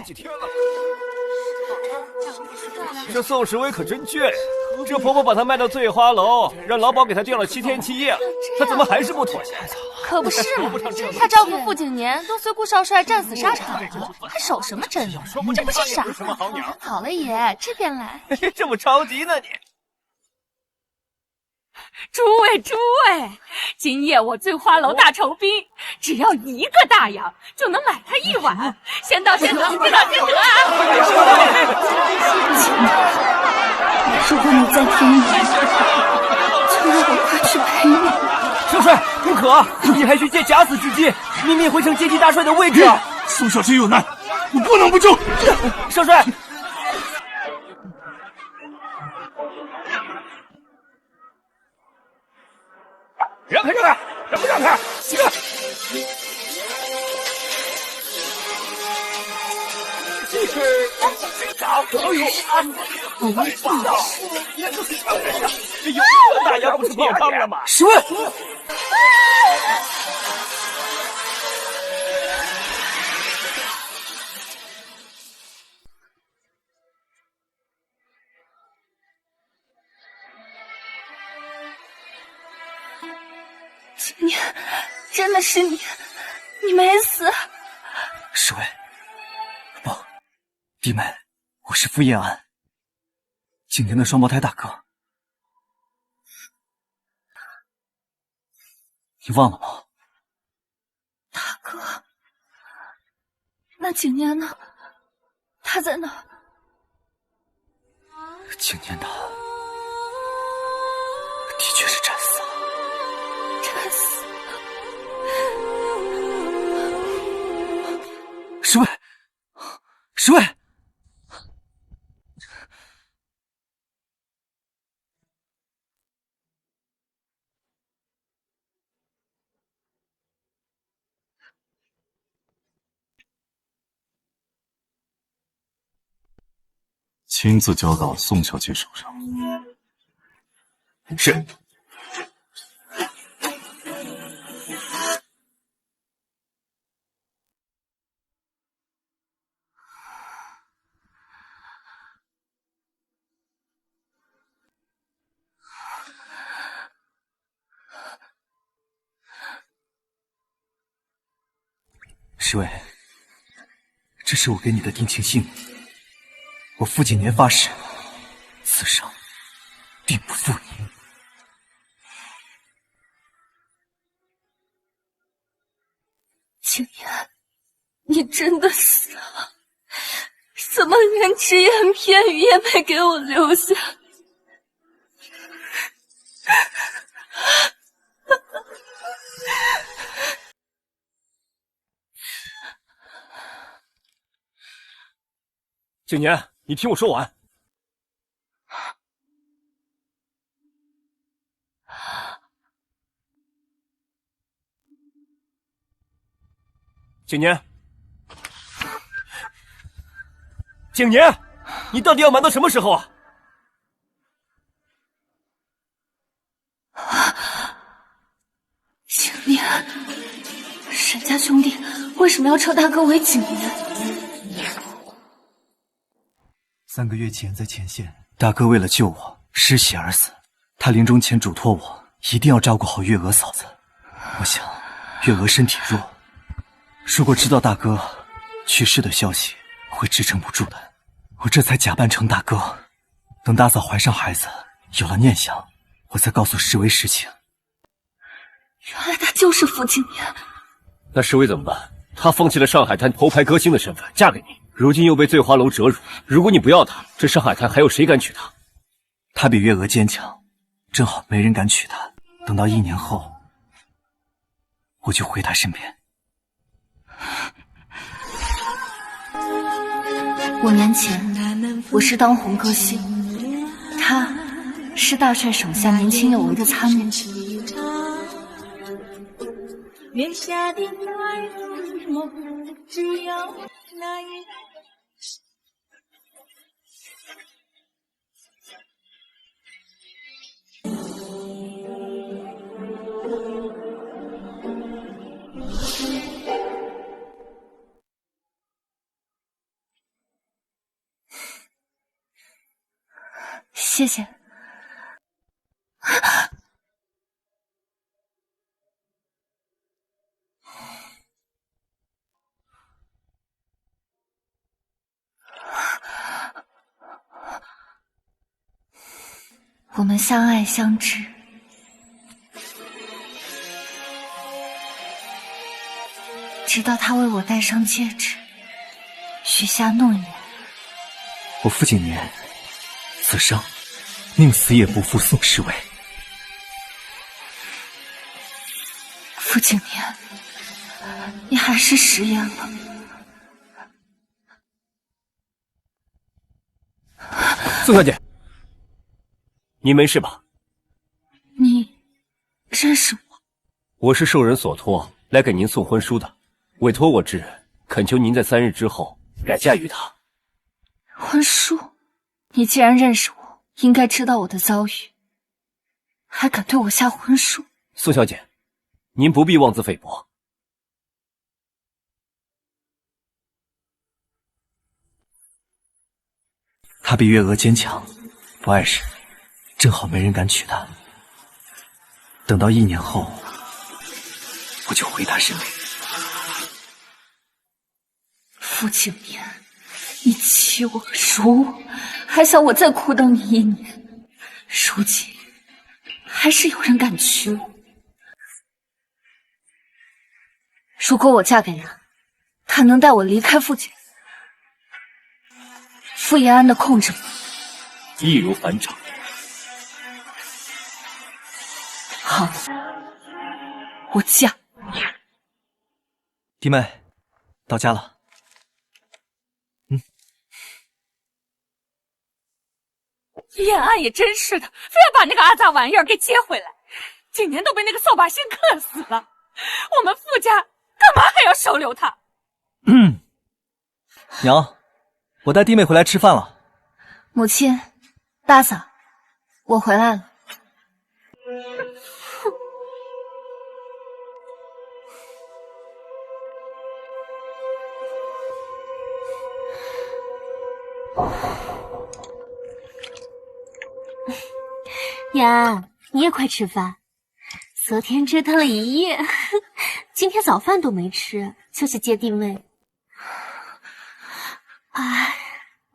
几天了。这宋时威可真倔呀！这婆婆把她卖到醉花楼，让老鸨给她订了7天7夜，她怎么还是不妥协？可不是嘛，她丈夫傅景年都随顾少帅战死沙场了，还守什么贞？这不是傻？好了爷，这边来。这么着急呢你？诸位，今夜我醉花楼大酬宾，只要1个大洋就能买他1碗。先到啊！如果你再便宜，就让我快去陪你。少帅，不可！你还需借假死之机，秘密回城接替大帅的位置。宋小姐有难，我不能不救。少帅。让开！让不让开？几个？这是打我有我们放到，这有个大洋不是泡汤了吗？十万！景年，真的是你，你没死。侍卫，不，弟妹，我是傅叶安，景年的双胞胎大哥。你忘了吗？大哥，那景年呢？他在哪？景年的确是战死了。战死了。侍卫，侍卫。亲自交到宋小姐手上。是。侍卫，这是我给你的定情信。我傅景年发誓，此生定不负你。景年，你真的死了？怎么连只言片语也没给我留下？景年，你听我说完。景年，景年，你到底要瞒到什么时候啊？景年，沈家兄弟为什么要称大哥为景年？3个月前在前线，大哥为了救我失血而死。他临终前嘱托我一定要照顾好月娥嫂子。我想月娥身体弱，如果知道大哥去世的消息，会支撑不住的。我这才假扮成大哥，等大嫂怀上孩子，有了念想，我才告诉侍卫实情。原来他就是傅景年。那侍卫怎么办？他放弃了上海滩头牌歌星的身份，嫁给你。如今又被醉花楼折辱，如果你不要她，这上海滩还有谁敢娶她？她比月娥坚强，正好没人敢娶她。等到1年后，我就回她身边。5年前，我是当红歌星，他是大帅手下年轻有为的参谋。月下的那一幕，只有那一谢谢。我们相爱相知，直到他为我戴上戒指，许下诺言。我傅景年此生宁死也不负宋侍卫。傅景年，你还是食言了。宋小姐，您没事吧？你认识我？我是受人所托来给您送婚书的，委托我之人恳求您在3日之后改嫁于他。婚书？你既然认识我，应该知道我的遭遇，还敢对我下婚书？宋小姐，您不必妄自菲薄。他比月娥坚强，不碍事，正好没人敢娶她。等到1年后，我就回答认为。傅景年，你欺我辱我，还想我再苦等你1年。如今还是有人敢娶我。如果我嫁给他，他能带我离开傅家，傅延安的控制我易如反掌。好，我嫁。弟妹，到家了。延安也真是的，非要把那个阿杂玩意儿给接回来，景年都被那个扫把星克死了，我们傅家干嘛还要收留他？娘，我带弟妹回来吃饭了。母亲，大嫂，我回来了。延安，你也快吃饭。昨天折腾了一夜，今天早饭都没吃，就去接弟妹。哎，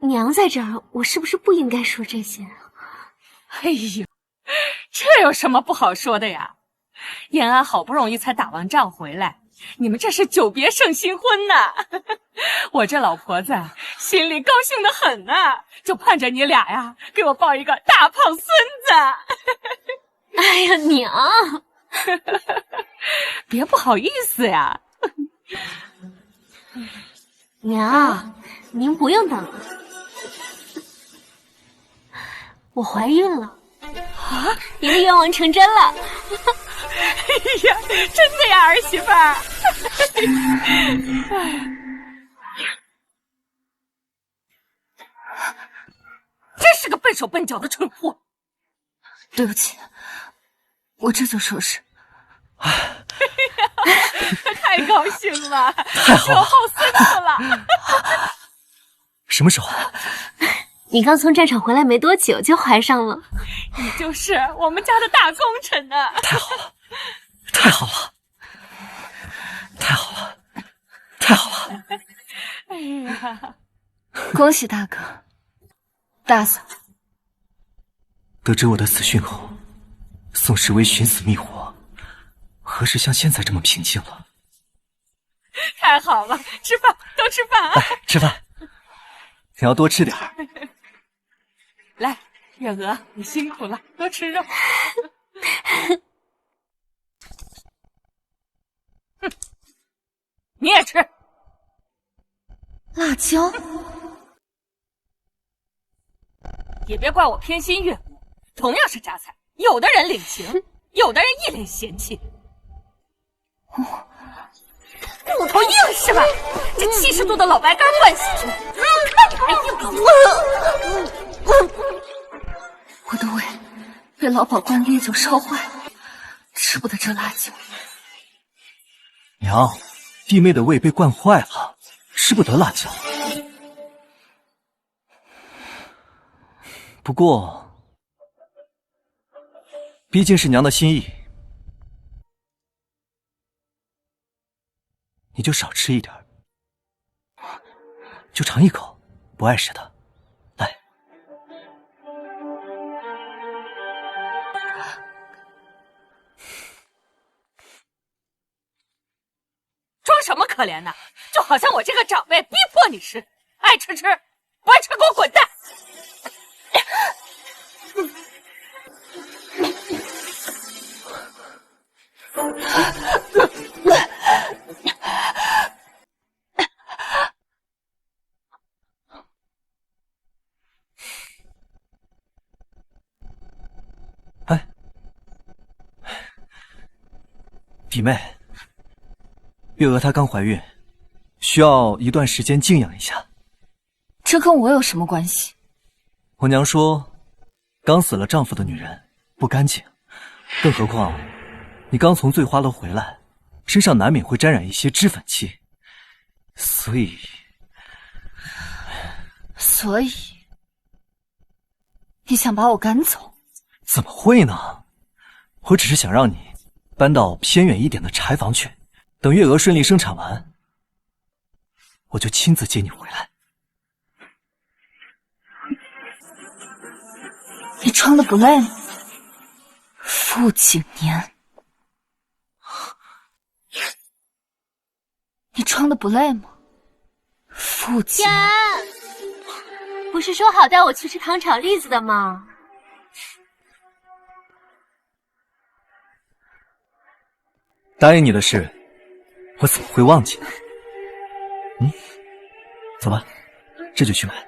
娘在这儿，我是不是不应该说这些？哎呦，这有什么不好说的呀？延安好不容易才打完仗回来，你们这是久别胜新婚呐！我这老婆子心里高兴得很呐，就盼着你俩呀给我抱一个大胖孙子。哎呀，娘，别不好意思呀。娘，您不用等了，我怀孕了。啊！您的愿望成真了。哎呀，真的呀，儿媳妇儿。真是个笨手笨脚的蠢货。对不起，我这就收拾。太高兴了，太好了，有后孙子了。什么时候？你刚从战场回来没多久就怀上了，你就是我们家的大功臣呢。太好了，太好了，太好了，太好了！哎呀，恭喜大哥，大嫂。得知我的死讯后，宋时威寻死觅活，何时像现在这么平静了？太好了，吃饭，都吃饭啊！来，吃饭，你要多吃点儿。来，月娥，你辛苦了，多吃肉。哼，你也吃。辣椒，也别怪我偏心岳母，同样是榨菜，有的人领情，有的人一脸嫌弃。骨头硬是吧？这70度的老白干灌下去，看你还硬不硬？我的胃被老鸨灌烈酒烧坏了，吃不得这辣椒。娘，弟妹的胃被灌坏了，吃不得辣椒。不过毕竟是娘的心意，你就少吃一点，就尝一口，不碍事的。来，装什么可怜呢？就好像我这个长辈逼迫你吃，爱吃吃，不爱吃给我滚蛋！哎，弟妹，月娥她刚怀孕，需要一段时间静养一下。这跟我有什么关系？我娘说，刚死了丈夫的女人不干净，更何况你刚从醉花楼回来，身上难免会沾染一些脂粉气，所以你想把我赶走？怎么会呢？我只是想让你搬到偏远一点的柴房去，等月娥顺利生产完，我就亲自接你回来。你装的不累吗？傅景年，你装的不累吗？傅景年，呀，不是说好带我去吃糖炒栗子的吗？答应你的事，我怎么会忘记呢？走吧，这就去买。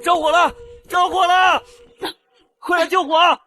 着火了！着火了！快来救火！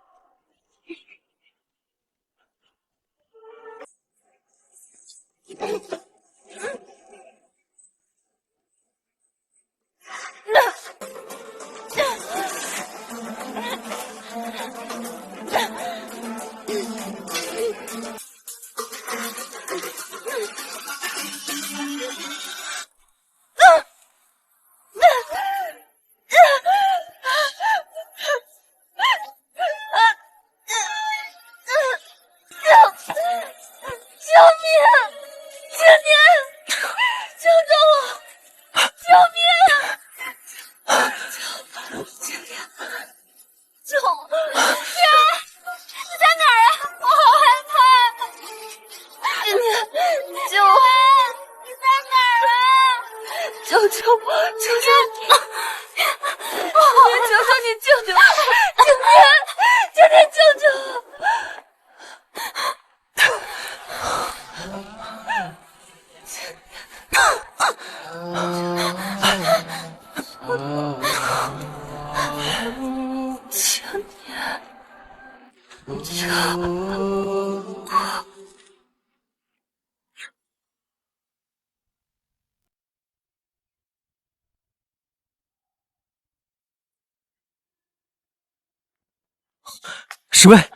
十位，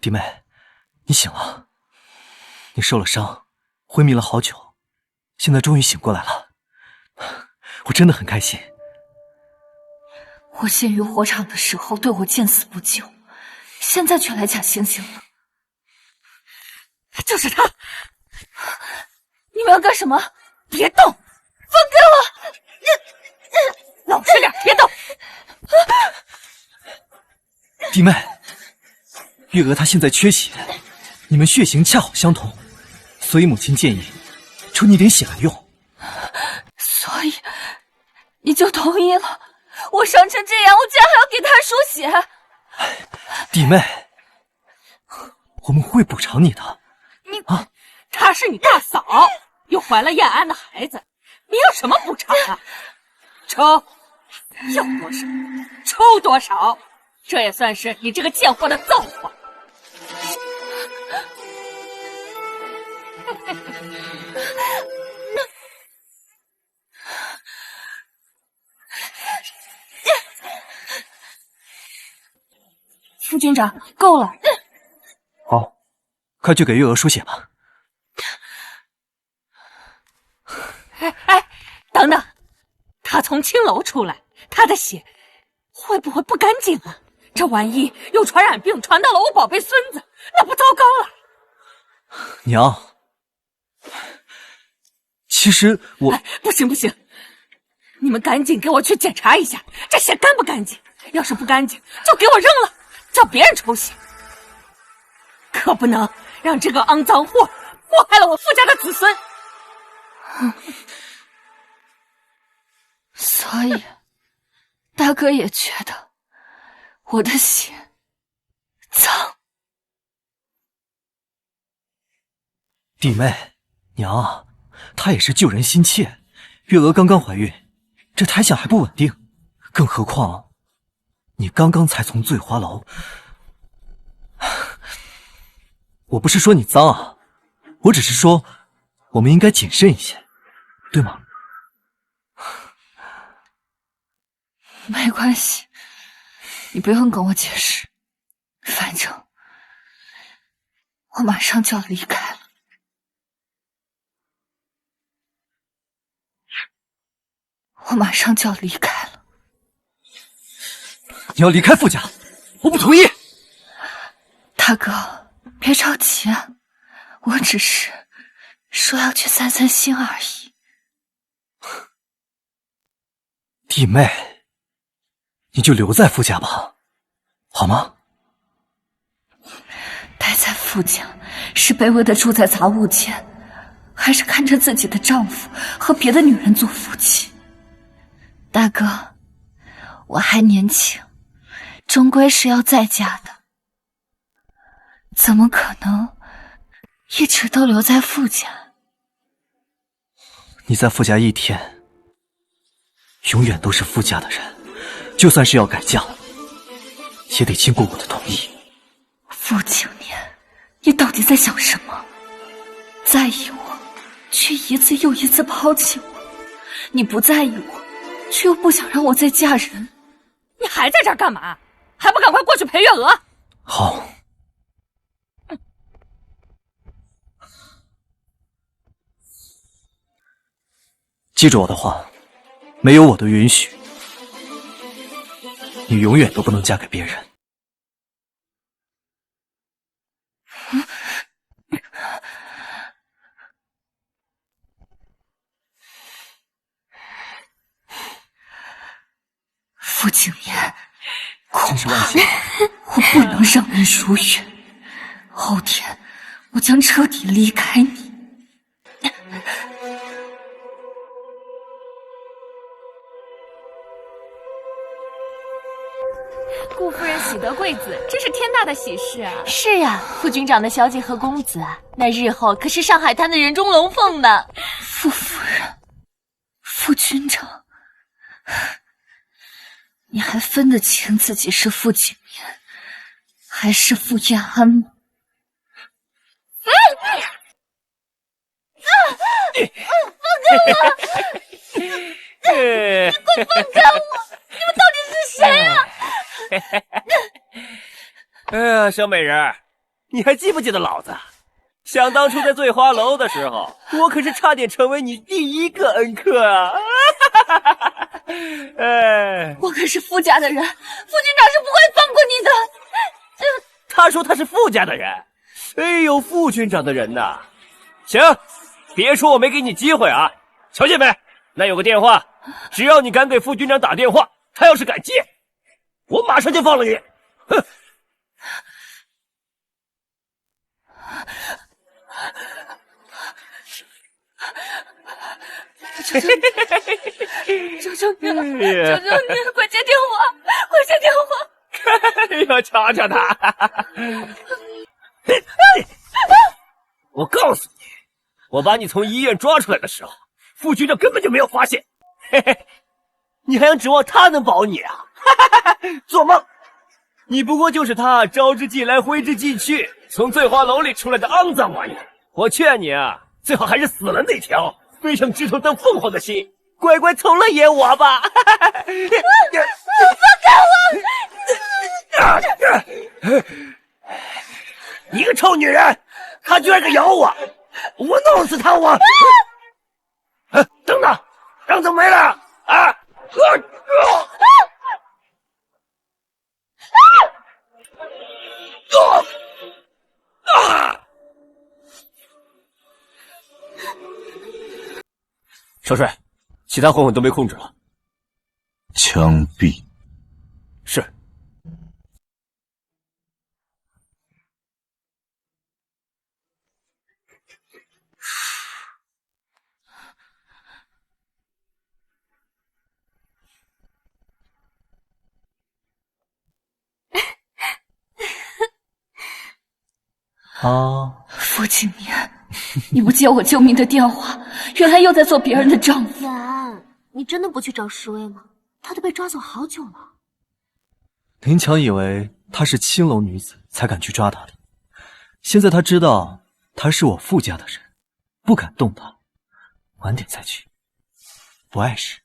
弟妹，你醒了。你受了伤，昏迷了好久，现在终于醒过来了，我真的很开心。我陷于火场的时候对我见死不救，现在却来假惺惺了。就是他！你们要干什么？别动！放开我！老实点，别动！弟妹，月娥她现在缺血，你们血型恰好相同，所以母亲建议抽你点血来用。所以你就同意了？我伤成这样，我竟然还要给他输血？弟妹，我们会补偿你的。她是你大嫂，又怀了燕安的孩子，你有什么补偿啊？抽，要多少抽多少，这也算是你这个贱货的造化。副军长，够了。好，快去给月娥输血吧。哎，等等，他从青楼出来，他的血会不会不干净啊？这万一有传染病传到了我宝贝孙子，那不糟糕了？娘，其实我……不行不行，你们赶紧给我去检查一下，这血干不干净？要是不干净，就给我扔了，叫别人抽血。可不能让这个肮脏货祸害了我傅家的子孙。所以，大哥也觉得我的血脏。弟妹，娘，她也是救人心切。月娥刚刚怀孕，这胎相还不稳定，更何况你刚刚才从醉花楼。我不是说你脏啊，我只是说我们应该谨慎一些，对吗？没关系，你不用跟我解释，反正我马上就要离开了。我马上就要离开了。你要离开傅家，我不同意。大哥，别着急啊，我只是说要去散散心而已。弟妹，你就留在傅家吧，好吗？待在傅家，是卑微的住在杂物间，还是看着自己的丈夫和别的女人做夫妻？大哥，我还年轻，终归是要在家的，怎么可能一直都留在傅家？你在傅家一天，永远都是傅家的人，就算是要改嫁，也得经过我的同意。傅景年，你到底在想什么？在意我，却一次又一次抛弃我；你不在意我，却又不想让我再嫁人。你还在这儿干嘛？还不赶快过去陪月娥？好。记住我的话，没有我的允许，你永远都不能嫁给别人。傅景言，恐真是怕万幸我不能让你如愿。后天我将彻底离开你。顾夫人喜得贵子，真是天大的喜事啊！是呀，副军长的小姐和公子啊，那日后可是上海滩的人中龙凤呢。傅夫人，傅军长，你还分得清自己是傅景言还是傅燕安吗？快放开我！你们到底是谁啊？哎呀，小美人，你还记不记得老子？想当初在醉花楼的时候，我可是差点成为你第一个恩客啊！哎，我可是傅家的人，傅军长是不会放过你的。他说他是傅家的人，哎呦，傅军长的人呐！行，别说我没给你机会啊！瞧见没？那有个电话，只要你敢给傅军长打电话，他要是敢接，我马上就放了你。哼！求求你，求求你了，求求你，快接电话，快接电话！哎呦，瞧瞧他！我告诉你，我把你从医院抓出来的时候，副局长根本就没有发现。嘿嘿，你还想指望他能保你啊？做梦！你不过就是他招之即来挥之即去，从醉花楼里出来的肮脏玩意儿。我劝你啊，最好还是死了那条飞上枝头当凤凰的心，乖乖从了演我吧。放开我！你个臭女人，他居然敢咬我，我弄死他我！等等，让他没了啊！少帅，其他混混都被控制了。枪毙。是。啊，傅景年，你不接我救命的电话，原来又在做别人的丈夫。然，你真的不去找石薇吗？她都被抓走好久了。林强以为她是青楼女子，才敢去抓她的。现在他知道她是我傅家的人，不敢动她。晚点再去，不碍事。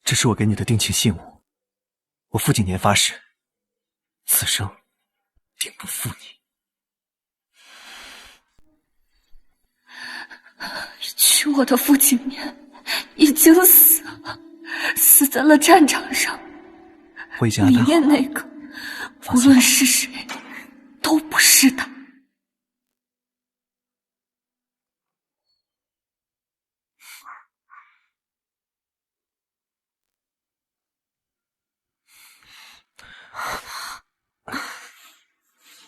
这是我给你的定情信物，我傅景年发誓，此生定不负你。娶我的傅景年已经死了，死在了战场上。我已经安排好了。里面那个，无论是谁，都不是他。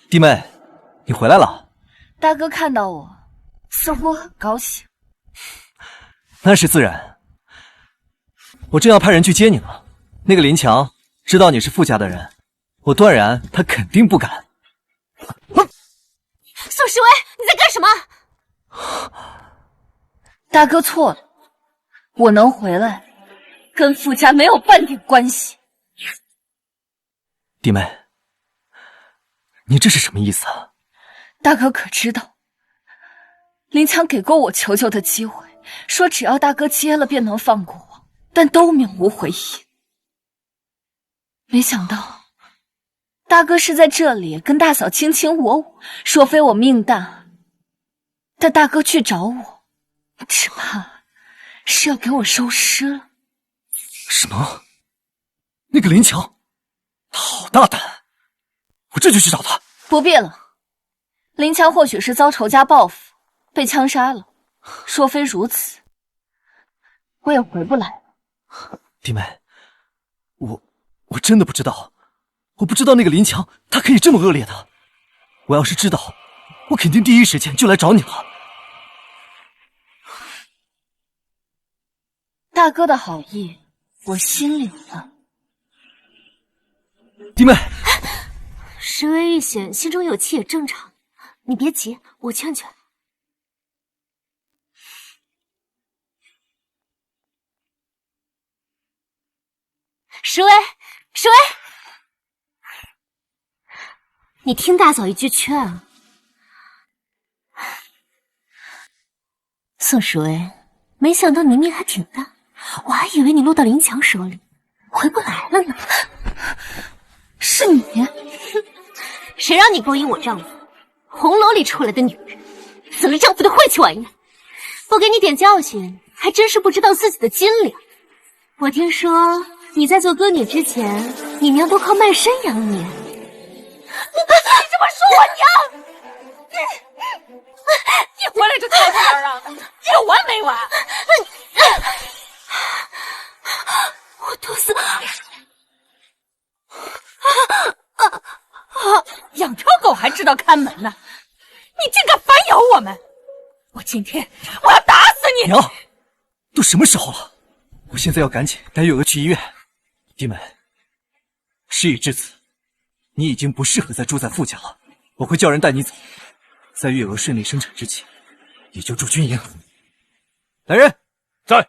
弟妹，你回来了。大哥看到我，似乎很高兴。那是自然。我正要派人去接你呢。那个林强知道你是傅家的人，我断然他肯定不敢。宋时威，你在干什么？大哥错了，我能回来，跟傅家没有半点关系。弟妹，你这是什么意思啊？大哥可知道，林强给过我求救的机会，说只要大哥接了便能放过我，但都渺无回音。没想到，大哥是在这里跟大嫂卿卿我我，说非我命大，但大哥去找我，只怕是要给我收尸了。什么？那个林强，他好大胆！我这就去找他。不必了，林强或许是遭仇家报复，被枪杀了。若非如此，我也回不来了。弟妹，我真的不知道，我不知道那个林强他可以这么恶劣的。我要是知道，我肯定第一时间就来找你了。大哥的好意，我心领了。弟妹，时微遇险，心中有气也正常。你别急，我劝劝。时微，时微，你听大嫂一句劝啊。宋时微，没想到你命还挺大，我还以为你落到林强手里，回不来了呢。是你？谁让你勾引我丈夫？红楼里出来的女人，死了丈夫的晦气玩意儿，不给你点教训，还真是不知道自己的斤两。我听说你在做歌女之前，你娘都靠卖身养你。你怎么说我娘？你回来就吵吵嚷嚷的，有完没完？我肚子……养条狗还知道看门呢，你竟敢反咬我们！我今天我要打死你！娘，都什么时候了？我现在要赶紧带月娥去医院。弟妹，事已至此，你已经不适合再住在傅家了。我会叫人带你走，在月娥顺利生产之前，你就住军营。来人，在。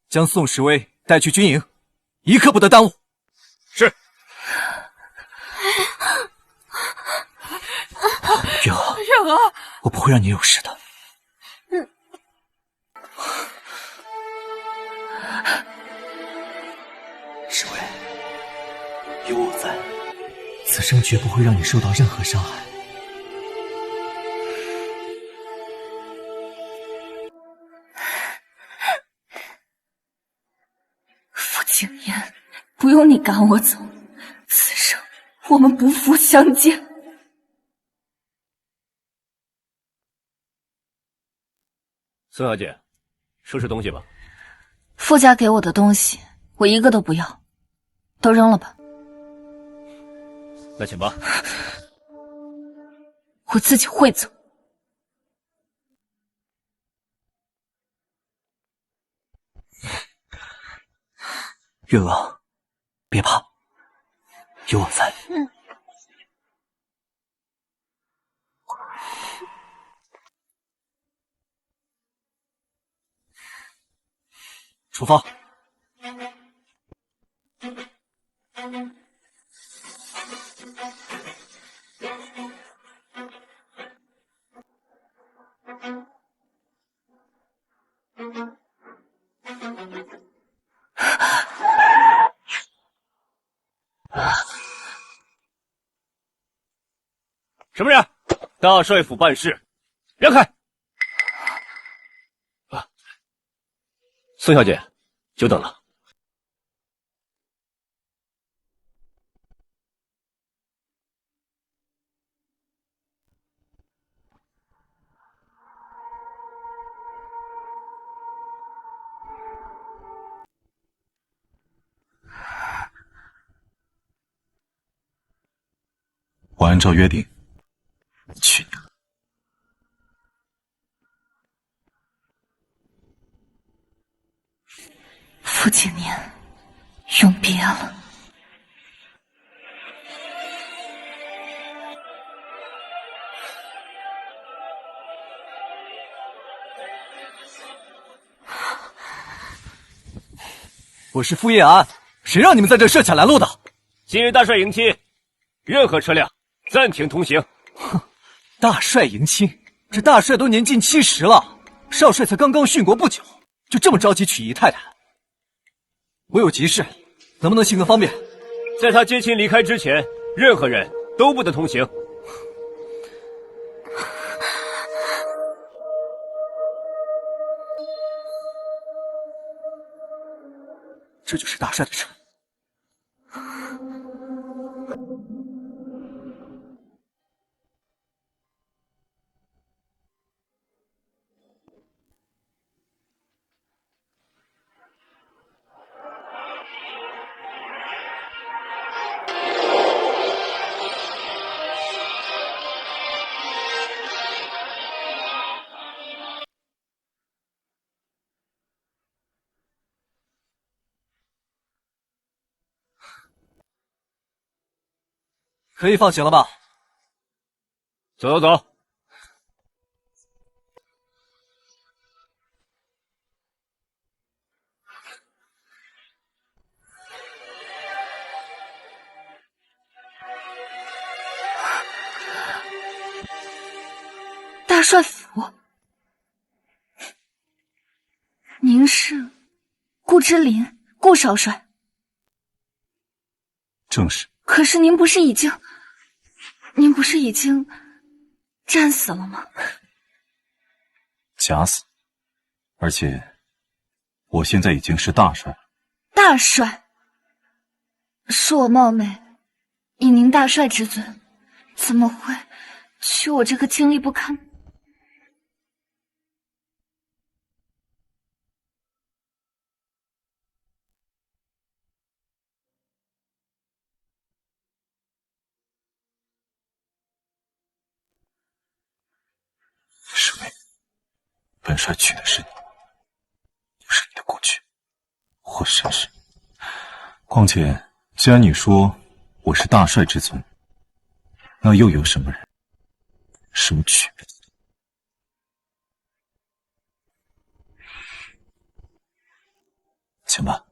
将宋时威带去军营，一刻不得耽误。是。月娥，月娥，我不会让你有事的。时威，有我在，此生绝不会让你受到任何伤害。傅景言，不用你赶我走，此生我们不复相见。孙小姐，收拾东西吧。傅家给我的东西，我一个都不要，都扔了吧。那请吧。我自己会走。月娥，别怕，有我在。出发。什么人？大帅府办事，让开！孙小姐，久等了。我按照约定，去你的！傅景年，永别了。我是傅叶安，谁让你们在这设卡拦路的？今日大帅迎亲，任何车辆暂停通行。哼，大帅迎亲，这大帅都年近70了，少帅才刚刚殉国不久，就这么着急娶姨太太？我有急事，能不能行个方便？在他接亲离开之前，任何人都不得通行。这就是大帅的车。可以放行了吧？走走走。大帅府，您是顾之琳，顾少帅。正是。可是您不是已经战死了吗？假死，而且我现在已经是大帅了。大帅，恕我冒昧，以您大帅之尊，怎么会娶我这个经历不堪？师妹，本帅娶的是你，是你的过去，或甚至况且，既然你说我是大帅之尊，那又有什么区别？请吧。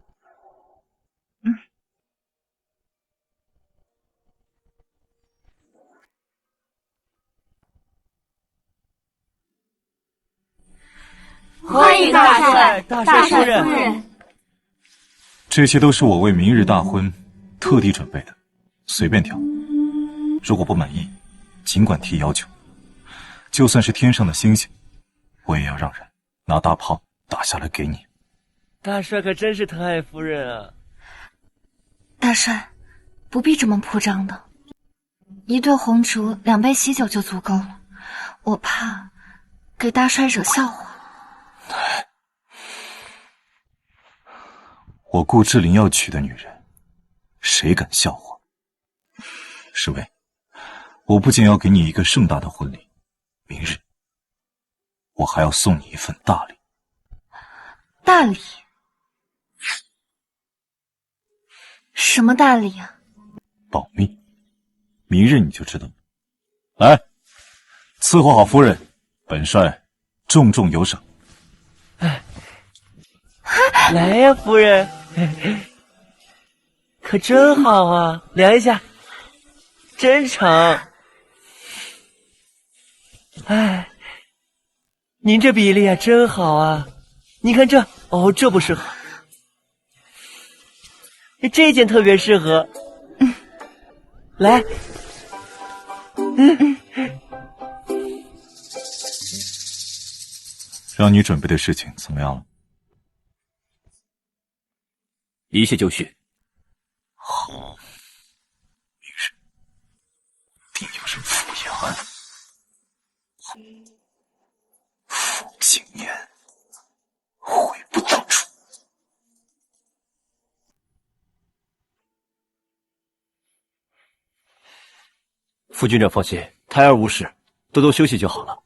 欢迎大帅，大帅夫人。夫人。这些都是我为明日大婚特地准备的，随便挑。如果不满意，尽管提要求。就算是天上的星星，我也要让人拿大炮打下来给你。大帅可真是疼爱夫人啊！大帅，不必这么铺张的，1对红烛，2杯喜酒就足够了。我怕给大帅惹笑话。我顾志林要娶的女人，谁敢笑话？侍卫，我不仅要给你一个盛大的婚礼，明日我还要送你一份大礼。大礼？什么大礼啊？保密，明日你就知道了。来，伺候好夫人，本帅重重有赏。来呀，夫人，可真好啊！量一下，真长。哎，您这比例啊，真好啊！你看这，哦，这不适合，这件特别适合。来，让你准备的事情怎么样了？一切就绪。好，明日定要让傅延安、傅景年悔不当初。副军长放心，胎儿无事，多多休息就好了。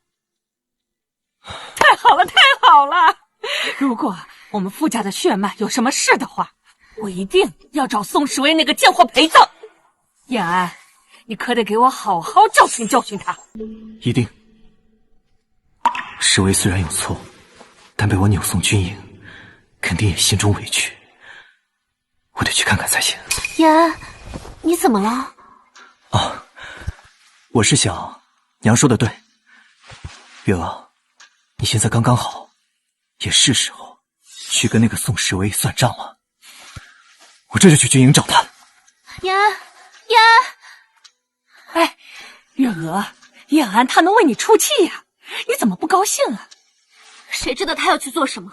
太好了，太好了！如果我们傅家的血脉有什么事的话，我一定要找宋时威那个贱货陪葬。燕安，你可得给我好好教训教训他。一定。时威虽然有错，但被我扭送军营，肯定也心中委屈。我得去看看才行。燕安，你怎么了？啊，我是想，娘说的对，月娥，你现在刚刚好，也是时候去跟那个宋时威算账了。我这就去军营找他。燕安，燕安，哎，月娥，燕安他能为你出气呀，你怎么不高兴啊？谁知道他要去做什么？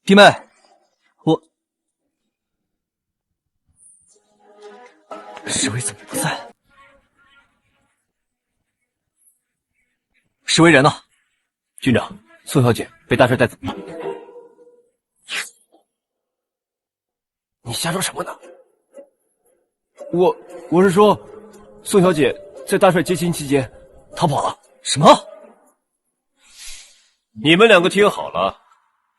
弟妹，我时威怎么不在？时威人呢？军长，宋小姐被大帅带走了。你瞎说什么呢？我是说，宋小姐在大帅接亲期间逃跑了。什么？你们两个听好了，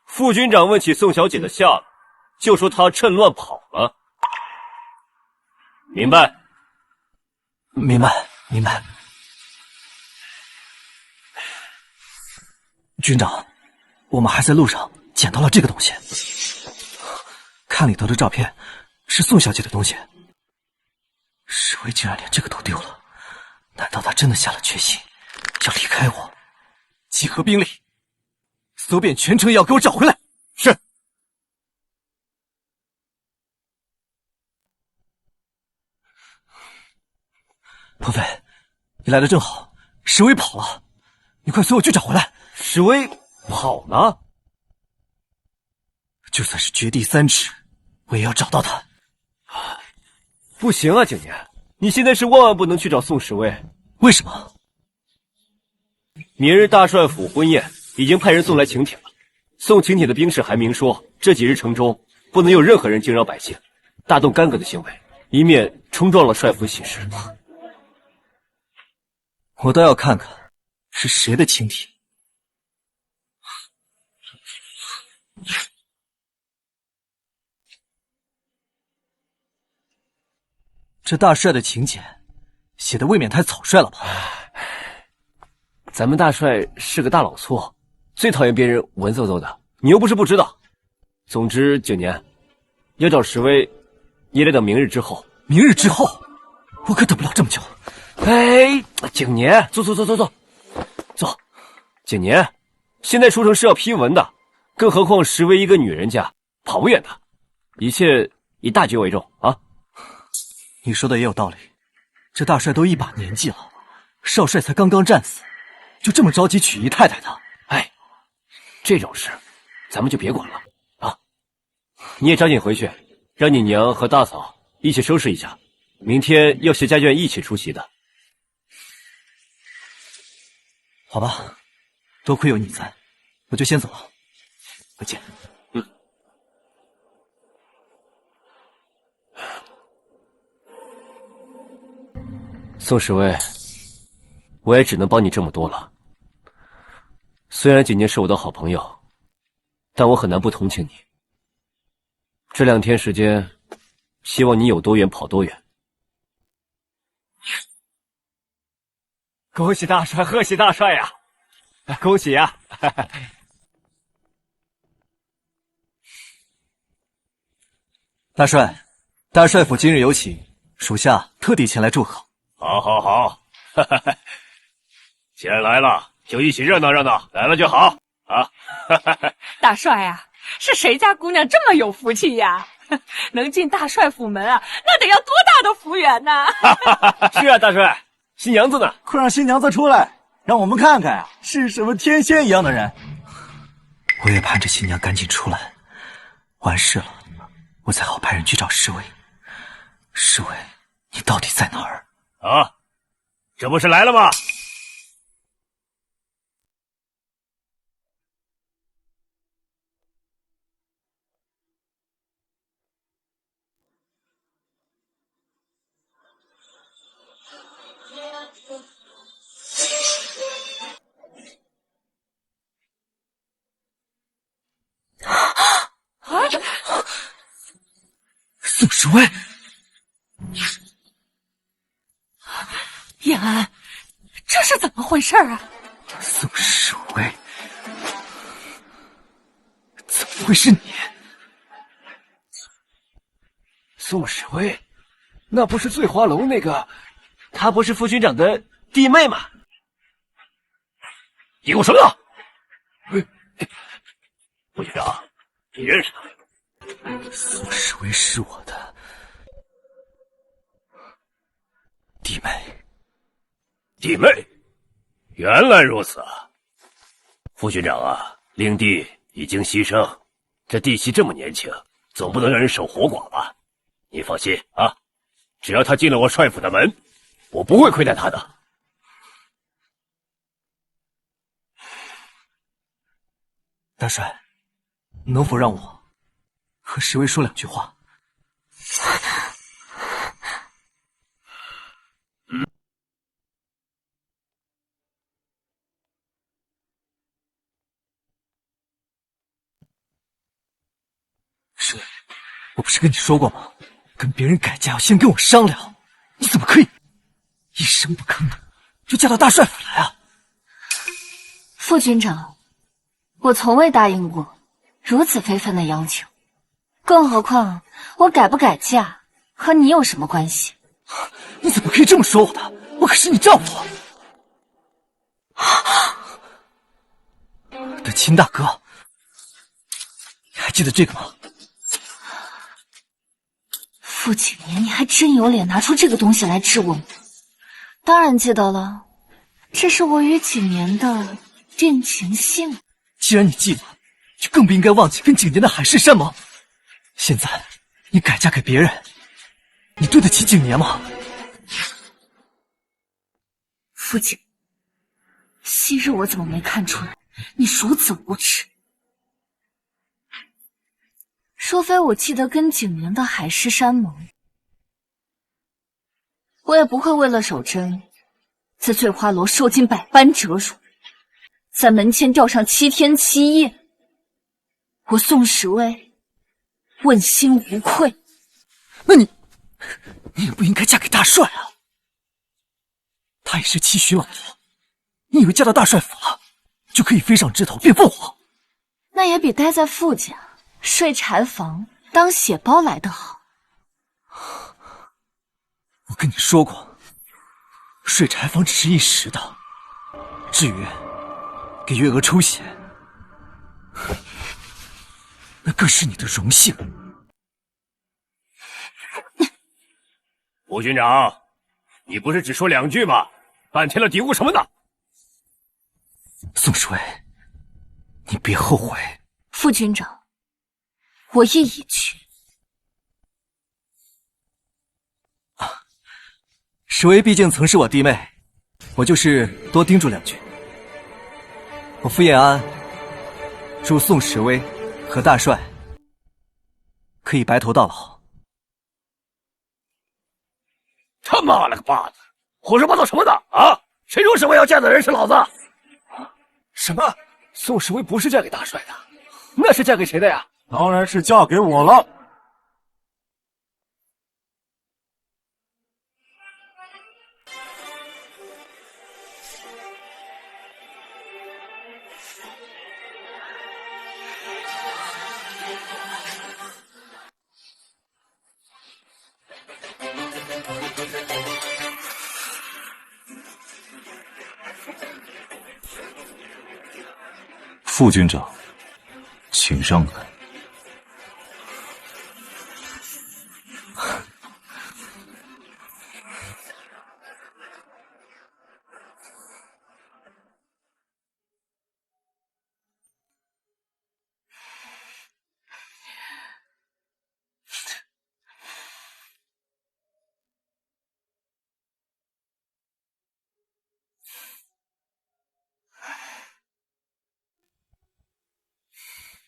副军长问起宋小姐的下落，就说她趁乱跑了。明白？明白，明白。军长，我们还在路上捡到了这个东西，看里头的照片，是宋小姐的东西。时威竟然连这个都丢了，难道他真的下了决心要离开我？集合兵力，搜遍全城，也要给我找回来。是。鹏飞，你来的正好，时威跑了，你快随我去找回来。史威跑了，就算是掘地3尺，我也要找到他。不行啊，景年，你现在是万万不能去找宋时威。为什么？明日大帅府婚宴已经派人送来请帖了，送请帖的兵士还明说，这几日城中不能有任何人惊扰百姓，大动干戈的行为，以免冲撞了帅府喜事。我倒要看看是谁的请帖。这大帅的请柬写的未免太草率了吧？咱们大帅是个大老粗，最讨厌别人文绉绉的。你又不是不知道。总之，9年要找石薇，也得等明日之后。明日之后，我可等不了这么久。哎，景年，坐。景年，现在出城是要批文的，更何况石薇一个女人家，跑不远的。一切以大局为重啊！你说的也有道理，这大帅都一把年纪了，少帅才刚刚战死，就这么着急娶姨太太的？哎，这种事咱们就别管了啊！你也抓紧回去，让你娘和大嫂一起收拾一下，明天要携家眷一起出席的。好吧，多亏有你在，我就先走了，再见。宋侍卫，我也只能帮你这么多了。虽然景年是我的好朋友，但我很难不同情你。这2天时间，希望你有多远跑多远。恭喜大帅，贺喜大帅呀！恭喜呀！大帅，大帅府今日有请，属下特地前来祝贺。好，既然来了，就一起热闹热闹，来了就好啊！大帅啊，是谁家姑娘这么有福气呀？能进大帅府门啊，那得要多大的福缘呐！是啊，大帅，新娘子呢？快让新娘子出来，让我们看看啊，是什么天仙一样的人。我也盼着新娘赶紧出来，完事了，我才好派人去找侍卫。侍卫，你到底在哪儿？啊，这不是来了吗？宋侍卫，燕安，这是怎么回事啊？宋侍卫，怎么会是你？宋侍卫，那不是醉花楼那个，她不是副军长的弟妹吗？你给我说道！副军长，你认识他？宋侍卫是我的弟妹。弟妹，原来如此啊！副军长啊，令弟已经牺牲，这弟媳这么年轻，总不能让人守活寡吧？你放心啊，只要她进了我帅府的门，我不会亏待她的。大帅，能否让我和侍卫说2句话？侍卫，我不是跟你说过吗？跟别人改嫁要先跟我商量，你怎么可以一声不吭的就嫁到大帅府来啊？副军长，我从未答应过如此非分的要求，更何况我改不改嫁和你有什么关系？你怎么可以这么说我的？我可是你丈夫，我的亲大哥，你还记得这个吗？傅景年，你还真有脸拿出这个东西来质问我？当然记得了，这是我与景年的定情信。既然你记得，就更不应该忘记跟景年的海誓山盟。现在你改嫁给别人，你对得起景年吗？父亲，昔日我怎么没看出来你如此无耻？若非我记得跟景年的海誓山盟，我也不会为了守贞，在醉花楼受尽百般折辱，在门前吊上7天7夜。我宋时威问心无愧。那你你也不应该嫁给大帅啊！他也是期许老婆，你以为嫁到大帅府了，就可以飞上枝头变凤凰？那也比待在傅家睡柴房当血包来得好。我跟你说过，睡柴房只是一时的，至于给月娥抽血，那更是你的荣幸。吴军长，你不是只说2句吗？半天了嘀咕什么呢？宋时威，你别后悔。副军长，我意已去。时威毕竟曾是我弟妹，我就是多叮嘱2句。我傅延安祝宋时威和大帅可以白头到老。他妈了个巴子，胡说八道什么的啊！谁说时威要嫁的人是老子？什么？宋时威不是嫁给大帅的，那是嫁给谁的呀？当然是嫁给我了。副军长，请让开。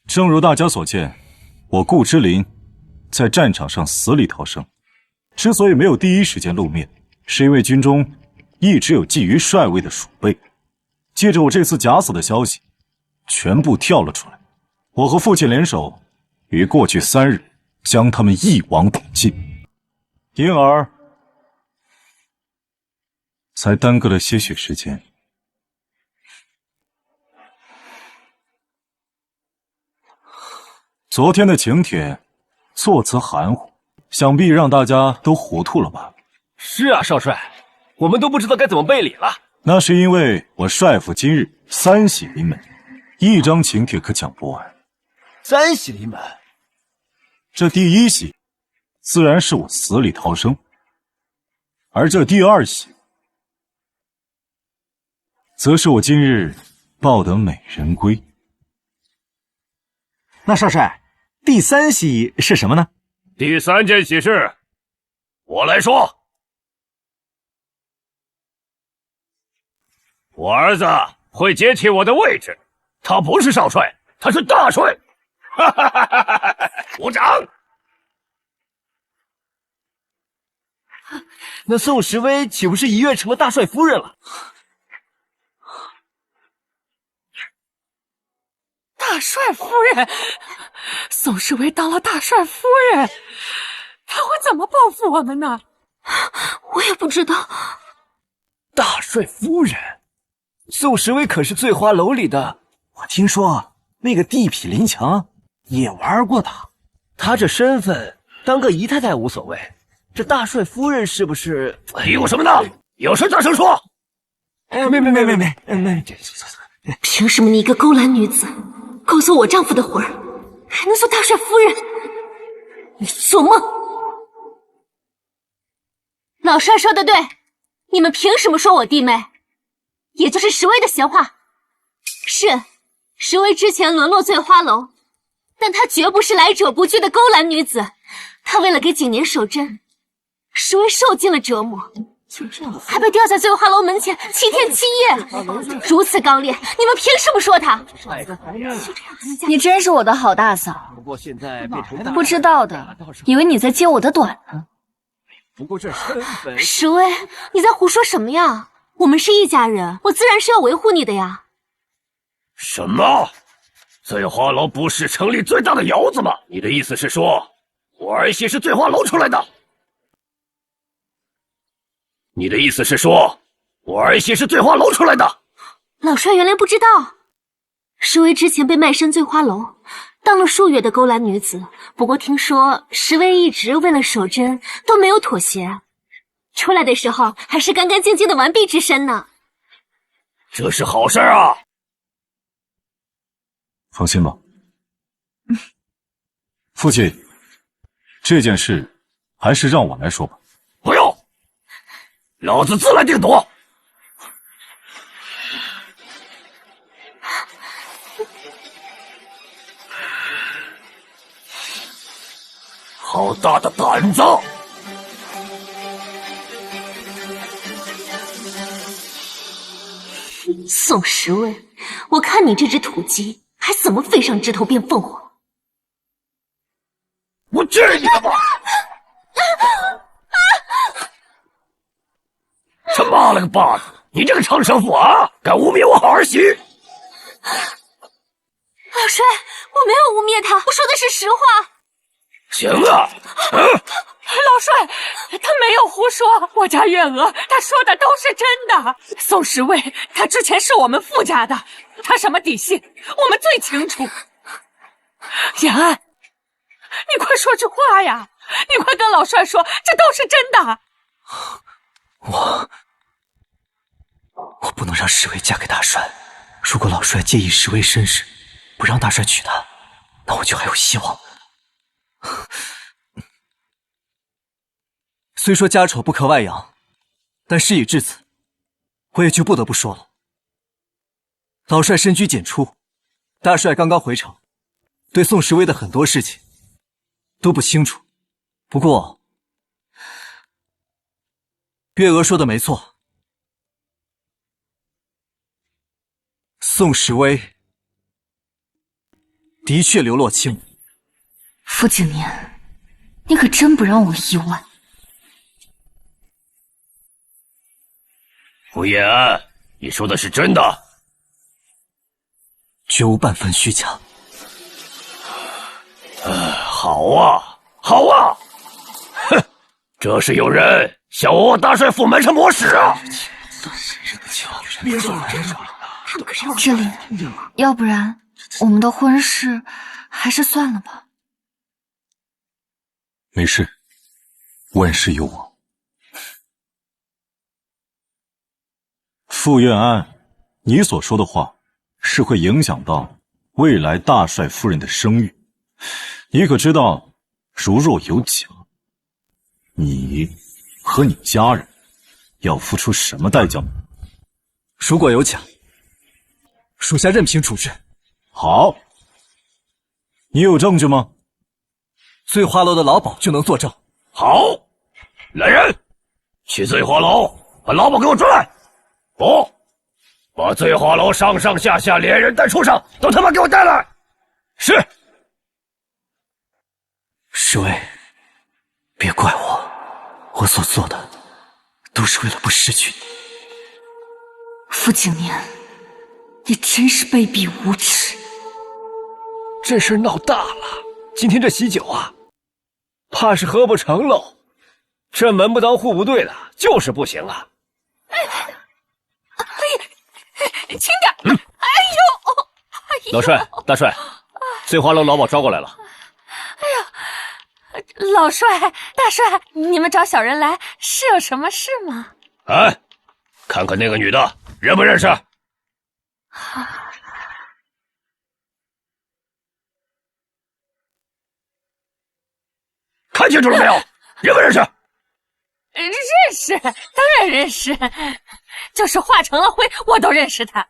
正如大家所见，我顾之琳在战场上死里逃生。之所以没有第一时间露面，是因为军中一直有觊觎帅位的鼠辈，借着我这次假死的消息，全部跳了出来。我和父亲联手，于过去3日将他们一网打尽，因而才耽搁了些许时间。昨天的请帖措辞含糊，想必让大家都糊涂了吧？是啊，少帅，我们都不知道该怎么备礼了。那是因为我帅府今日3喜临门，一张请帖可讲不完。3喜临门，这第1喜自然是我死里逃生，而这第2喜，则是我今日抱得美人归。那少帅，第3喜是什么呢？第3件喜事，我来说。我儿子会接替我的位置，他不是少帅，他是大帅。哈哈哈哈哈！鼓掌。那宋时威岂不是一跃成了大帅夫人了？大帅夫人，宋时威当了大帅夫人，他会怎么报复我们呢？我也不知道。大帅夫人，宋时威可是醉花楼里的。我听说那个地痞林强也玩过他。他这身份当个姨太太无所谓，这大帅夫人是不是？嘀咕什么呢？有事大声说。没，凭什么你一个勾栏女子勾走我丈夫的魂儿，还能做大帅夫人？你做梦！老帅说的对，你们凭什么说我弟妹？也就是石威的闲话。是，石威之前沦落醉花楼，但她绝不是来者不拒的勾栏女子。她为了给景年守贞，石威受尽了折磨，还被吊在醉花楼门前7天7夜，如此刚烈，你们凭什么说她？你真是我的好大嫂，不过现在变成大不知道的以为你在揭我的短呢。不过这身份，石威，你在胡说什么呀？我们是一家人，我自然是要维护你的呀。什么？醉花楼不是城里最大的窑子吗？你的意思是说，我儿媳是醉花楼出来的？你的意思是说，我儿媳是醉花楼出来的？老帅原来不知道，石薇之前被卖身醉花楼，当了数月的勾栏女子。不过听说石薇一直为了守贞都没有妥协，出来的时候还是干干净净的完璧之身呢。这是好事啊！放心吧，父亲，这件事还是让我来说吧。不用，老子自来定夺。好大的胆子！宋时威，我看你这只土鸡还怎么飞上枝头变凤凰！我去你的吧！这妈了个巴子！你这个长舌妇啊，敢污蔑我好儿媳！老帅，我没有污蔑他，我说的是实话。行啊，老帅，他没有胡说，我家月娥他说的都是真的。宋时卫他之前是我们傅家的，他什么底细我们最清楚。延安，你快说句话呀！你快跟老帅说，这都是真的。我不能让石薇嫁给大帅。如果老帅介意石薇身世，不让大帅娶她，那我就还有希望。虽说家丑不可外扬，但事已至此，我也就不得不说了。老帅深居简出，大帅刚刚回城，对宋时威的很多事情都不清楚。不过，月娥说的没错，宋时威的确流落轻。傅景年，你可真不让我意外。傅延安，你说的是真的？绝无半分虚假。好啊，好啊！哼，这是有人想我大帅府埋上魔使啊！志玲，要不然我们的婚事还是算了吧。没事，万事有我。傅愿安，你所说的话是会影响到未来大帅夫人的声誉。你可知道，如若有假，你和你家人要付出什么代价吗？如果有假，属下任凭处置。好，你有证据吗？醉花楼的老鸨就能作证。好，来人，去醉花楼把老鸨给我抓来！不，把醉花楼上上下下连人带畜生都他妈给我带来！是。石薇，别怪我，我所做的都是为了不失去你。傅景年，你真是卑鄙无耻！这事闹大了，今天这喜酒啊，怕是喝不成喽。这门不当户不对的，就是不行啊！轻点！哎呦！老帅、大帅，醉花楼老鸨招过来了。老帅、大帅，你们找小人来是有什么事吗？哎，看看那个女的，认不认识？看清楚了没有？认不认识？认识，当然认识，就是化成了灰，我都认识他。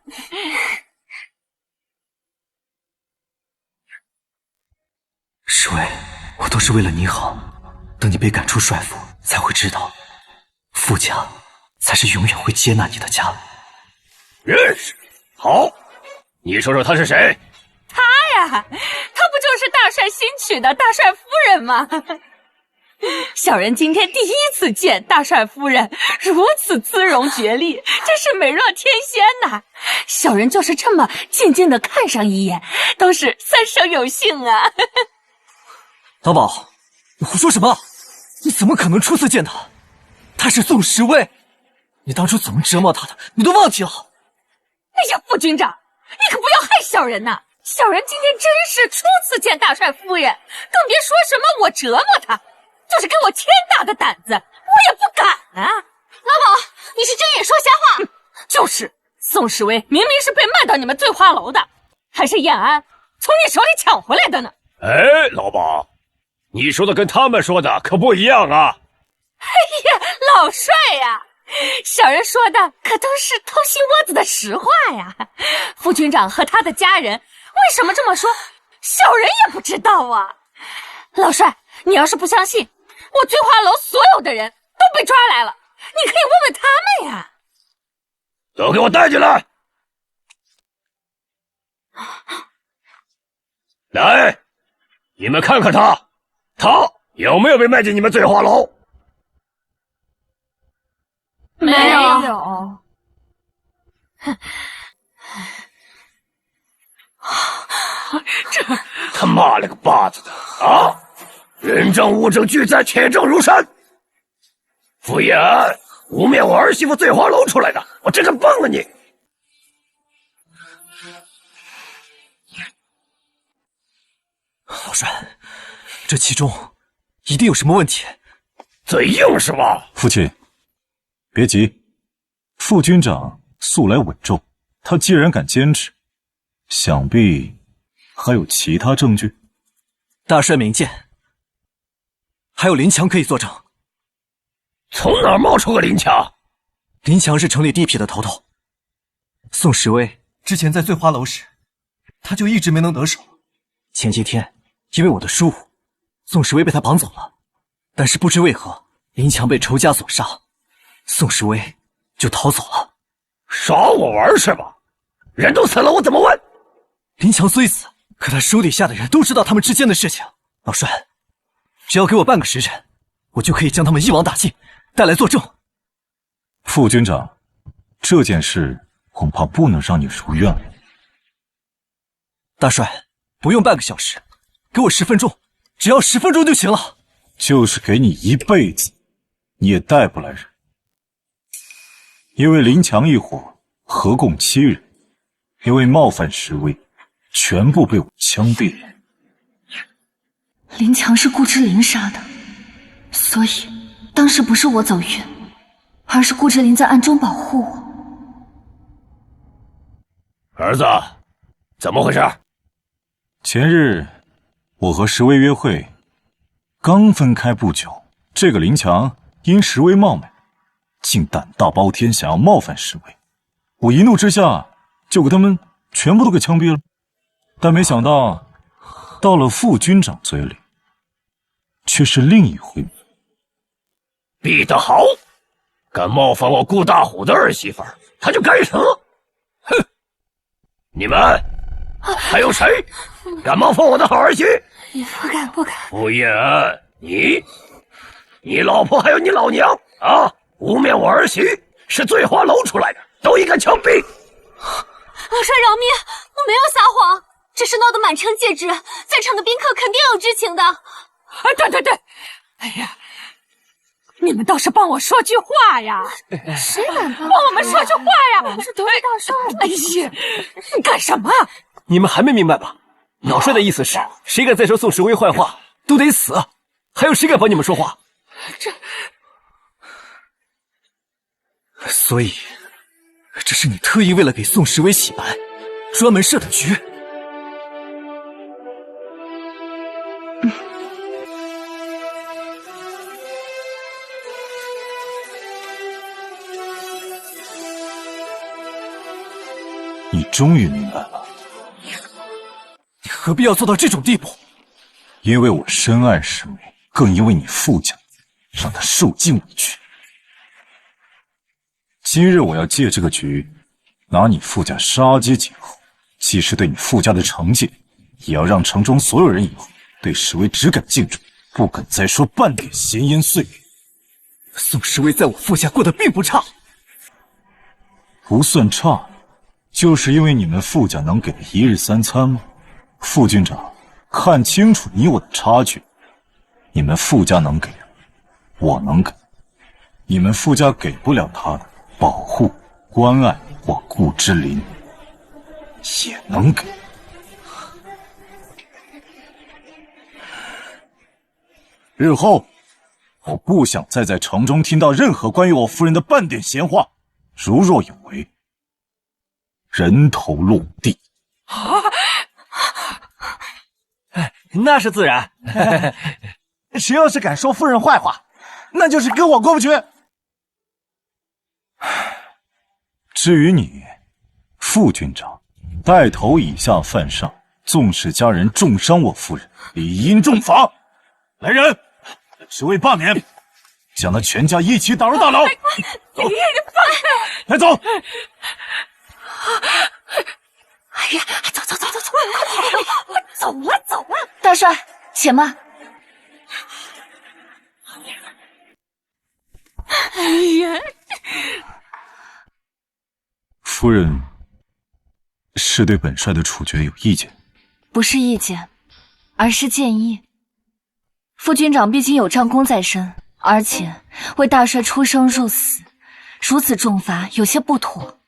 石薇，我都是为了你好，等你被赶出帅府，才会知道，傅家才是永远会接纳你的家。认识。好，你说说他是谁？他呀，他不就是大帅新娶的大帅夫人吗？小人今天第一次见大帅夫人如此姿容绝丽，真是美若天仙呐！小人就是这么静静的看上一眼，都是三生有幸啊！老鸨，你胡说什么？你怎么可能初次见他？他是宋时威。你当初怎么折磨他的，你都忘记了？哎呀，副军长，你可不要害小人呐！小人今天真是初次见大帅夫人，更别说什么我折磨他，就是给我天大的胆子，我也不敢啊！老鸨，你是睁眼说瞎话！就是，宋时威明明是被卖到你们醉花楼的，还是燕安从你手里抢回来的呢？哎，老鸨，你说的跟他们说的可不一样啊！哎呀，老帅呀！小人说的可都是偷心窝子的实话呀！副军长和他的家人为什么这么说，小人也不知道啊。老帅，你要是不相信，我醉花楼所有的人都被抓来了，你可以问问他们呀。都给我带进来！来，你们看看他有没有被卖进你们醉花楼？没有。这他妈了个巴子的啊！人证物证俱在，铁证如山。傅延安污蔑我儿媳妇醉花楼出来的，我真个崩了你！老帅，这其中一定有什么问题。嘴硬是吧？父亲，别急，副军长素来稳重，他既然敢坚持，想必还有其他证据。大帅明鉴，还有林强可以作证。从哪儿冒出个林强？林强是城里地痞的头头。宋时威之前在醉花楼时，他就一直没能得手。前几天因为我的疏忽，宋时威被他绑走了，但是不知为何林强被仇家所杀，宋时威就逃走了。耍我玩是吧？人都死了，我怎么问？林强虽死，可他手底下的人都知道他们之间的事情。老帅，只要给我半个时辰，我就可以将他们一网打尽，带来作证。副军长，这件事恐怕不能让你如愿了。大帅，不用半个小时，给我10分钟，只要10分钟就行了。就是给你一辈子，你也带不来人。因为林强一伙合共7人，因为冒犯时威，全部被我枪毙了。林强是顾之琳杀的，所以当时不是我走运，而是顾之琳在暗中保护我。儿子，怎么回事？前日我和石威约会，刚分开不久，这个林强因石威冒昧，竟胆大包天，想要冒犯石威。我一怒之下就给他们全部都给枪毙了。但没想到到了副军长嘴里，却是另一回。毙得好！敢冒犯我顾大虎的儿媳妇，他就该死！哼！你们还有谁敢冒犯我的好儿媳？不敢。傅延安，你老婆还有你老娘啊，污蔑我儿媳是醉花楼出来的，都应该枪毙！老帅饶命，我没有撒谎，只是闹得满城皆知，在场的宾客肯定有知情的。对，哎呀，你们倒是帮我说句话呀！谁敢帮我们说句话呀！我是得罪大帅。哎呀，你干什么？你们还没明白吧？老帅的意思是，谁敢再说宋时威坏话，都得死。还有谁敢帮你们说话？所以，这是你特意为了给宋时威洗白，专门设的局。你终于明白了。你何必要做到这种地步？因为我深爱石威，更因为你傅家让他受尽委屈。今日我要借这个局，拿你傅家杀鸡儆猴，既是对你傅家的惩戒，也要让城中所有人以后对石威只敢敬重，不敢再说半点闲言碎语。宋时威在我傅家过得并不差，不算差，就是因为你们傅家能给的1日3餐吗？副军长，看清楚你我的差距。你们傅家能给的，我能给；你们傅家给不了他的，保护、关爱、罔顾之灵，也能给。日后，我不想再在城中听到任何关于我夫人的半点闲话，如若有违，人头落地。那是自然。谁要是敢说夫人坏话，那就是跟我过不去。至于你，副军长，带头以下犯上，纵使家人重伤我夫人，理应重罚。来人，职位罢免，将他全家一起打入大牢。走，来走。哎呀，走，快走了！大帅，且慢。哎呀，夫人是对本帅的处决有意见？不是意见，而是建议。副军长毕竟有战功在身，而且为大帅出生入死，如此重罚有些不妥。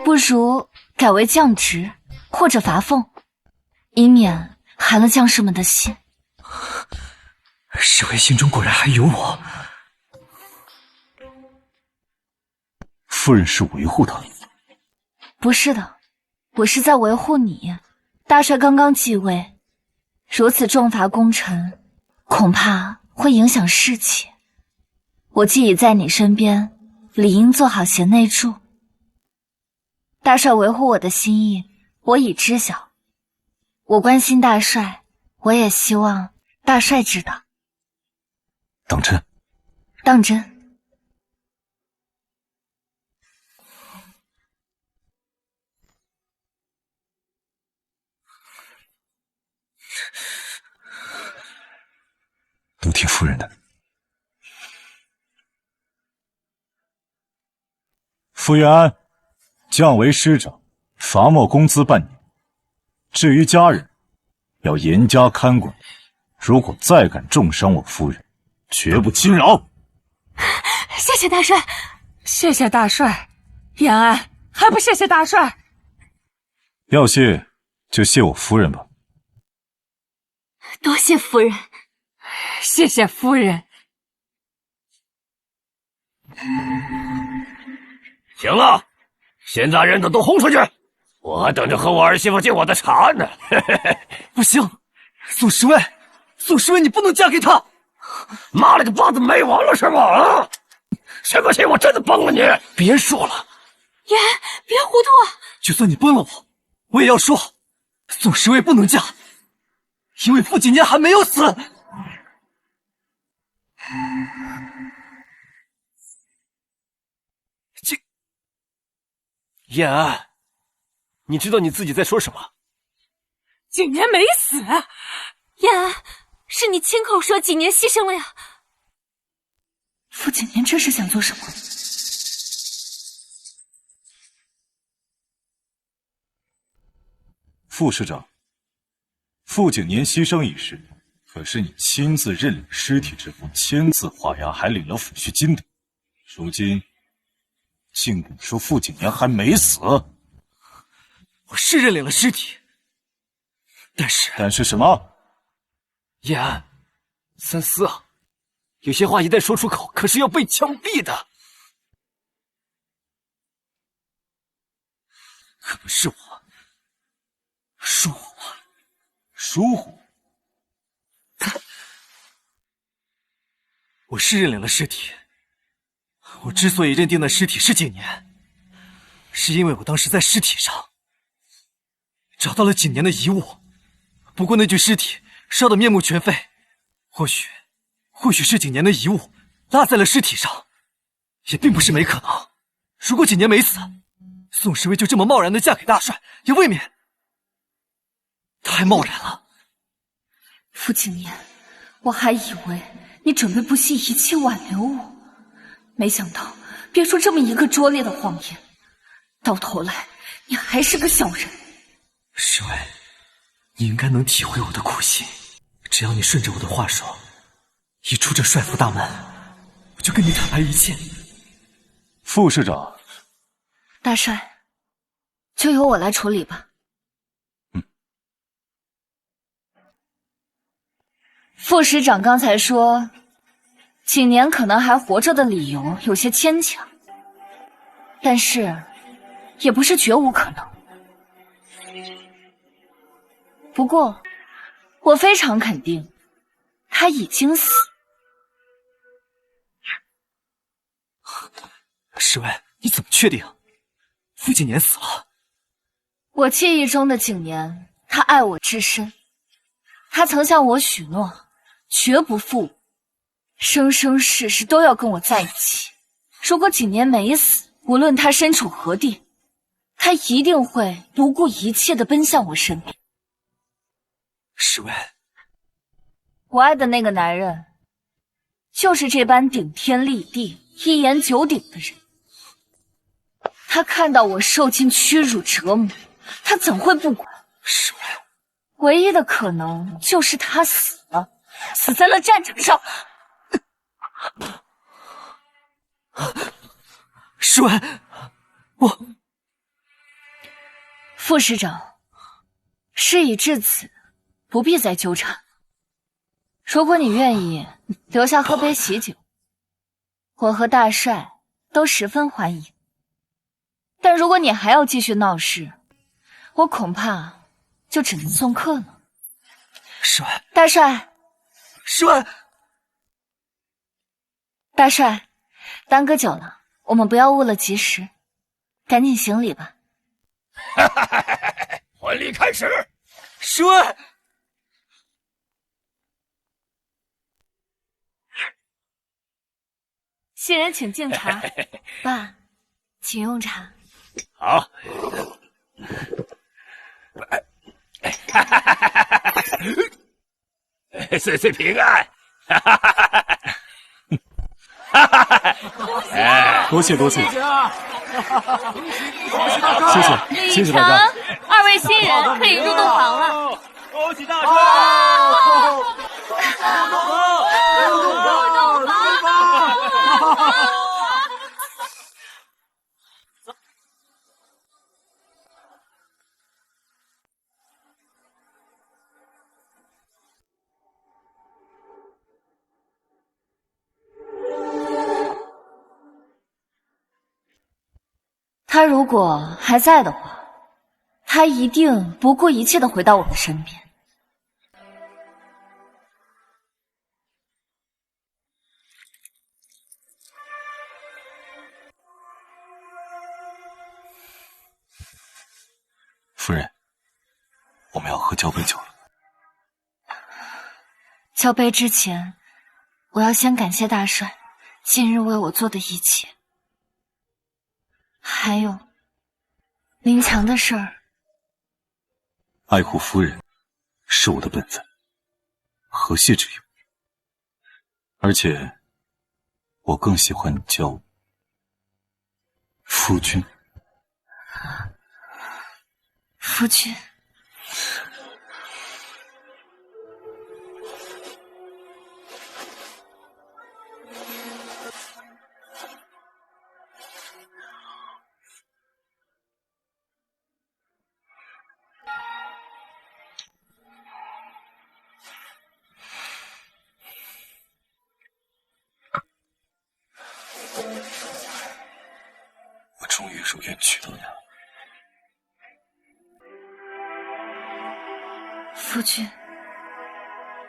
不如改为降职，或者罚俸，以免寒了将士们的心。侍卫心中果然还有我。夫人是维护他？不是的，我是在维护你。大帅刚刚继位，如此重罚功臣，恐怕会影响士气。我既已在你身边，理应做好贤内助。大帅维护我的心意，我已知晓。我关心大帅，我也希望大帅知道。当真？当真。都听夫人的。傅元安，降为师长，罚没工资半年。至于家人，要严加看管。如果再敢重伤我夫人，绝不轻饶。谢谢大帅，谢谢大帅。延安，还不谢谢大帅？要谢就谢我夫人吧。多谢夫人。谢谢夫人。行了，现在人都轰出去，我还等着和我儿媳妇敬我的茶呢。不行，宋侍卫，你不能嫁给他！妈了个巴子，没完了是吗？啊！这个气我真的崩了你！别说了，爷，别糊涂啊！就算你崩了我也要说，宋侍卫不能嫁，因为傅景年还没有死。燕安，你知道你自己在说什么？景年没死。燕安，是你亲口说景年牺牲了呀。傅景年这是想做什么？副师长，傅景年牺牲一事，可是你亲自认领尸体之后签字画押，还领了抚恤金的。如今竟敢说傅景年还没死？我是认领了尸体，但是什么？燕安，三思啊！有些话一旦说出口，可是要被枪毙的。可不是我，疏忽。我是认领了尸体。我之所以认定那尸体是景年，是因为我当时在尸体上找到了景年的遗物。不过那具尸体烧得面目全非，或许是景年的遗物落在了尸体上，也并不是没可能。如果景年没死，宋侍卫就这么贸然的嫁给大帅，也未免太贸然了。傅景年，我还以为你准备不惜一切挽留我，没想到憋出这么一个拙劣的谎言，到头来你还是个小人。侍卫，你应该能体会我的苦心。只要你顺着我的话说，一出这帅府大门，我就跟你坦白一切。副市长，大帅，就由我来处理吧。副市长刚才说，景年可能还活着的理由有些牵强，但是也不是绝无可能。不过，我非常肯定，他已经死。侍卫，你怎么确定傅景年死了？我记忆中的景年，他爱我至深，他曾向我许诺，绝不负我，生生世世都要跟我在一起。如果景年没死，无论他身处何地，他一定会不顾一切地奔向我身边。侍卫，我爱的那个男人，就是这般顶天立地、一言九鼎的人。他看到我受尽屈辱折磨，他怎会不管？侍卫，唯一的可能就是他死了，死在了战场上。侍卫，我……副市长，事已至此，不必再纠缠。如果你愿意留下喝杯喜酒，我和大帅都十分欢迎。但如果你还要继续闹事，我恐怕就只能送客了。侍卫，大帅，侍卫，大帅，耽搁久了，我们不要误了吉时，赶紧行礼吧。婚礼开始。侍卫，新人请敬茶，爸，请用茶。好。岁岁平安。多谢多谢，谢谢大家。二位新人可以入洞房了。恭喜大帅！他如果还在的话，他一定不顾一切的回到我的身边。夫人，我们要喝交杯酒了。交杯之前，我要先感谢大帅今日为我做的一切。还有林强的事儿，爱护夫人是我的本分，何谢之有？而且，我更喜欢你叫我夫君。夫君，我终于如愿娶到你了。夫君，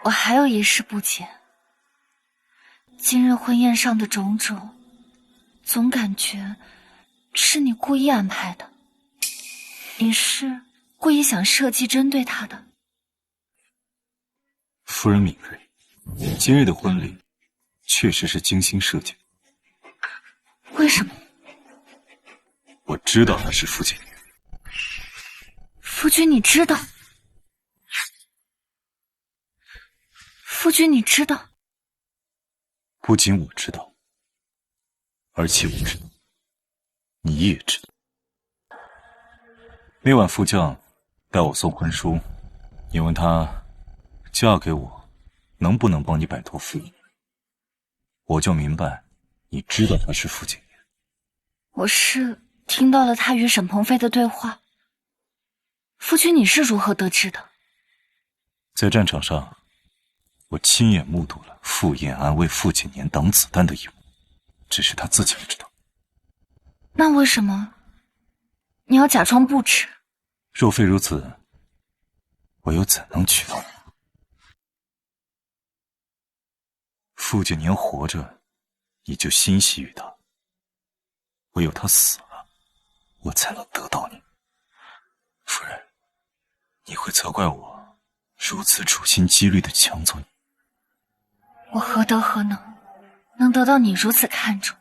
我还有一事不解。今日婚宴上的种种，总感觉是你故意安排的。你是故意想设计针对他的？夫人敏锐，今日的婚礼确实是精心设计。为什么？我知道他是傅景年。夫君，你知道？夫君，你知道？不仅我知道，而且我知道，你也知道。那晚副将带我送婚书，你问他嫁给我能不能帮你摆脱傅影，我就明白你知道他是傅景年，我是听到了他与沈鹏飞的对话。夫君，你是如何得知的？在战场上，我亲眼目睹了傅延安为傅景年挡子弹的一幕，只是他自己不知道。那为什么你要假装不知？若非如此，我又怎能娶到你？傅景年活着，你就欣喜于他；唯有他死了，我才能得到你。夫人，你会责怪我如此处心积虑地抢走你？我何德何能得到你如此看重？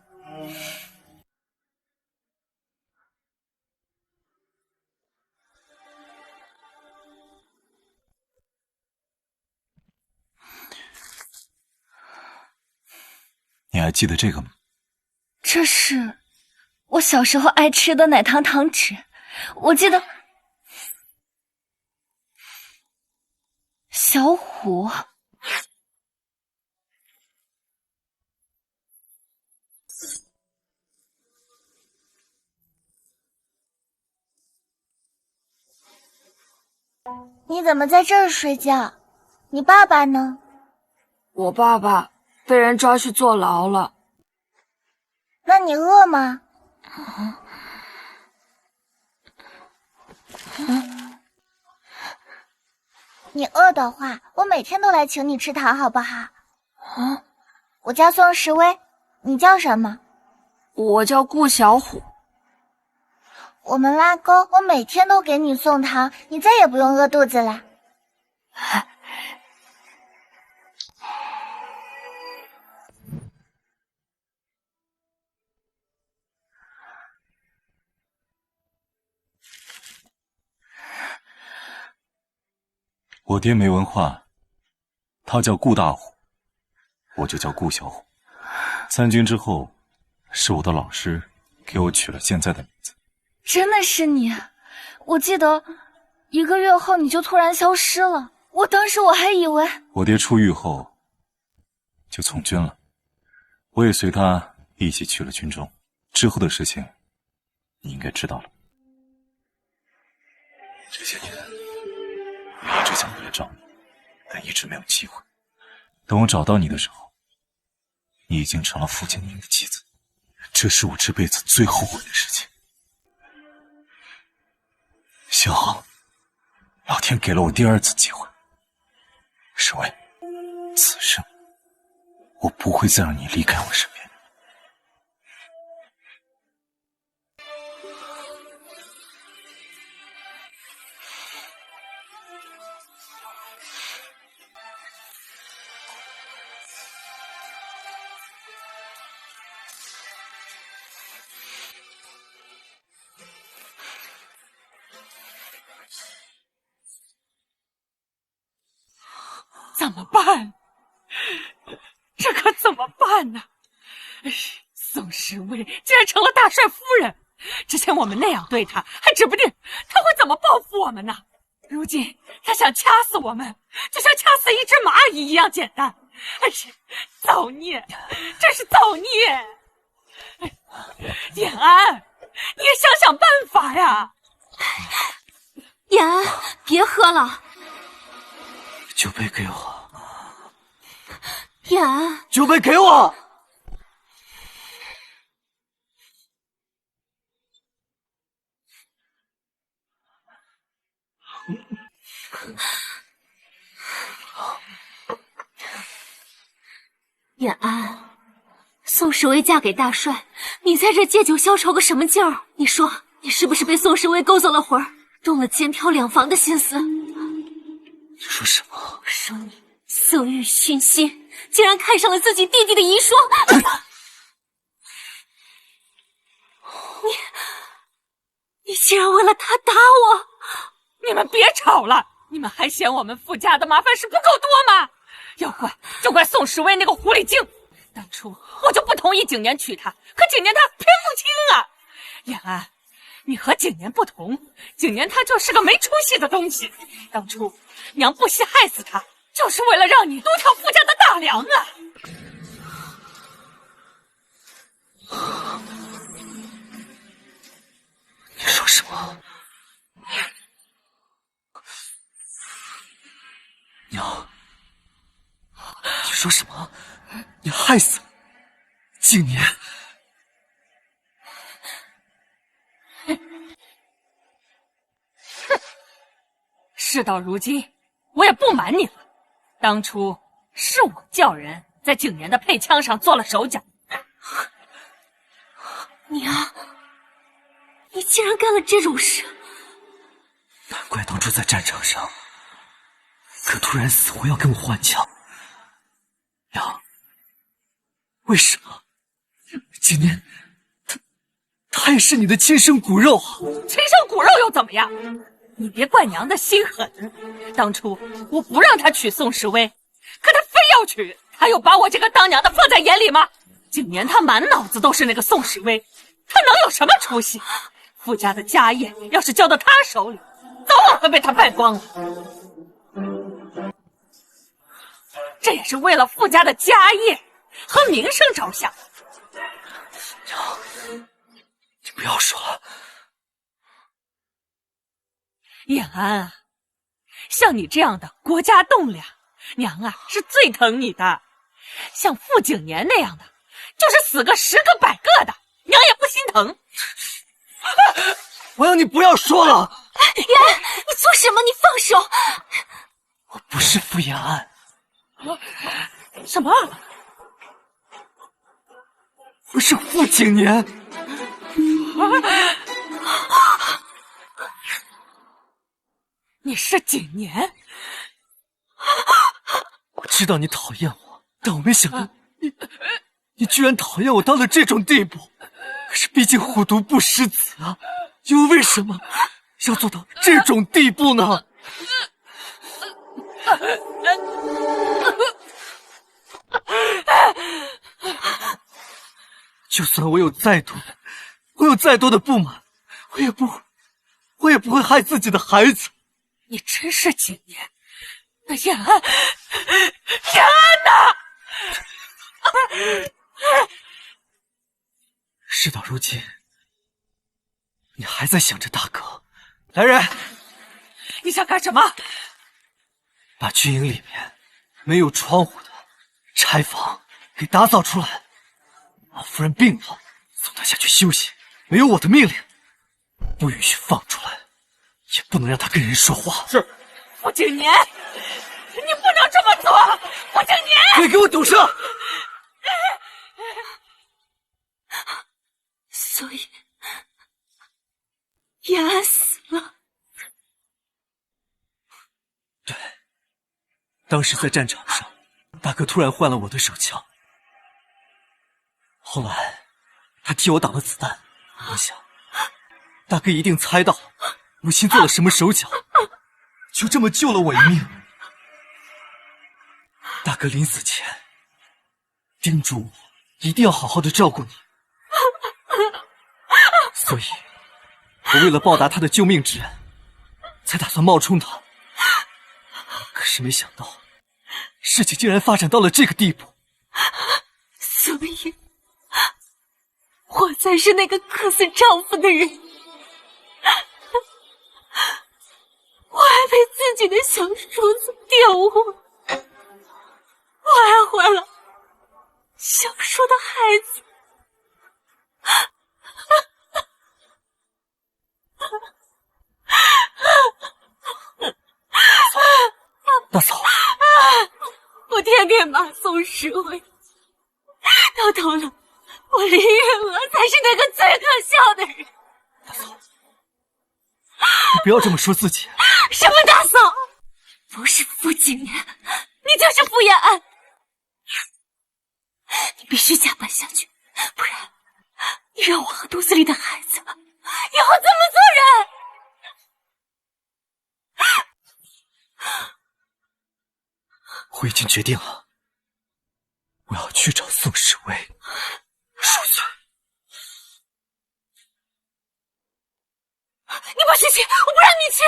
你还记得这个吗？这是我小时候爱吃的奶糖糖纸，我记得。小虎，你怎么在这儿睡觉？你爸爸呢？我爸爸被人抓去坐牢了。那你饿吗？你饿的话，我每天都来请你吃糖，好不好？我叫宋时威，你叫什么？我叫顾小虎。我们拉钩，我每天都给你送糖，你再也不用饿肚子了。我爹没文化，他叫顾大虎，我就叫顾小虎。参军之后，是我的老师给我取了现在的名字。真的是你？我记得1个月后你就突然消失了，当时我还以为……我爹出狱后就从军了，我也随他一起去了军中。之后的事情你应该知道了。这些年我一直想回来找你，但一直没有机会。等我找到你的时候，你已经成了傅景年的妻子，这是我这辈子最后悔的事情。幸好老天给了我第2次机会，侍卫，此生我不会再让你离开我身边。怎么办？这可怎么办呢？宋时威竟然成了大帅夫人，之前我们那样对他，还指不定他会怎么报复我们呢。如今他想掐死我们，就像掐死一只蚂蚁一样简单，造孽，真是造孽！延安，你也想想办法呀！延安，别喝了。酒杯给我。延安，酒杯给我。延安，宋时威嫁给大帅，你在这借酒消愁个什么劲儿？你说，你是不是被宋时威勾走了魂儿，动了肩挑两房的心思？你说什么？我说你色欲熏心，竟然看上了自己弟弟的遗孀。你竟然为了他打我！你们别吵了，你们还嫌我们傅家的麻烦事不够多吗？要怪就怪宋时威那个狐狸精，当初我就不同意景年娶她，可景年他偏不听啊！延安，你和景年不同，景年他就是个没出息的东西。当初娘不惜害死他，就是为了让你多挑傅家的大梁啊！说什么？娘，你说什么？你害死景年？事到如今，我也不瞒你了，当初是我叫人在景年的配枪上做了手脚。娘，你竟然干了这种事！难怪当初在战场上，可突然死活要跟我换枪。娘，为什么？景年，他也是你的亲生骨肉啊！亲生骨肉又怎么样？你别怪娘的心狠，当初我不让他娶宋时薇，可他非要娶，他又把我这个当娘的放在眼里吗？景年他满脑子都是那个宋时薇，他能有什么出息？傅家的家业要是交到他手里，早晚会被他败光了。这也是为了傅家的家业和名声着想。娘，你不要说了。叶安啊，像你这样的国家栋梁，娘啊是最疼你的。像傅景年那样的，就是死个10个100个的，娘也不心疼。我要你不要说了。延安，你做什么？你放手！我不是傅延安。什么？我是傅景年。你是景年？我知道你讨厌我，但我没想到你居然讨厌我到了这种地步。可是毕竟虎毒不食子啊，又为什么要做到这种地步呢？就算我有再多的不满，我也不会害自己的孩子。你真是景年，那燕安，燕安呢？事到如今，你还在想着大哥。来人，你想干什么？把军营里面没有窗户的柴房给打扫出来。老夫人病了，送她下去休息。没有我的命令，不允许放出来，也不能让她跟人说话。是。傅景年，你不能这么做！傅景年，快给我堵上！所以，延安死了。对，当时在战场上，大哥突然换了我的手枪，后来他替我挡了子弹。我想，大哥一定猜到母亲做了什么手脚，就这么救了我一命。大哥临死前叮嘱我一定要好好的照顾你，所以我为了报答他的救命之恩，才打算冒充他。可是没想到，事情竟然发展到了这个地步。所以，我才是那个克死丈夫的人。我还被自己的小叔子玷污，我还怀了小叔的孩子。大嫂，我天天骂宋时薇，到头了，我林月娥才是那个最可笑的人。大嫂，你不要这么说自己。什么大嫂？不是傅景年，你就是傅延安。你必须加班下去，不然你让我和肚子里的孩子以后怎么做人？我已经决定了，我要去找宋时薇赎罪。你不许去，我不让你去！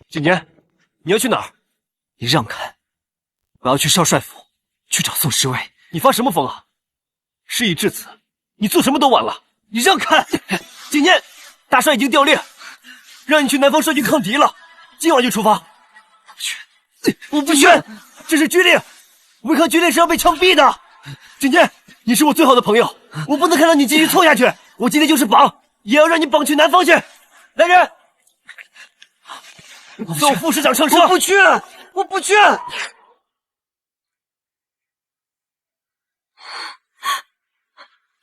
景年，你要去哪儿？你让开！我要去少帅府，去找宋时薇。你发什么疯啊？事已至此，你做什么都晚了。你让开！景年，大帅已经调令，让你去南方率军抗敌了，今晚就出发。我不去，这是军令，违抗军令是要被枪毙的。景年，你是我最好的朋友，我不能看到你继续错下去。我今天就是绑，也要让你绑去南方去。来人，送副师长上车。我不去，我不去。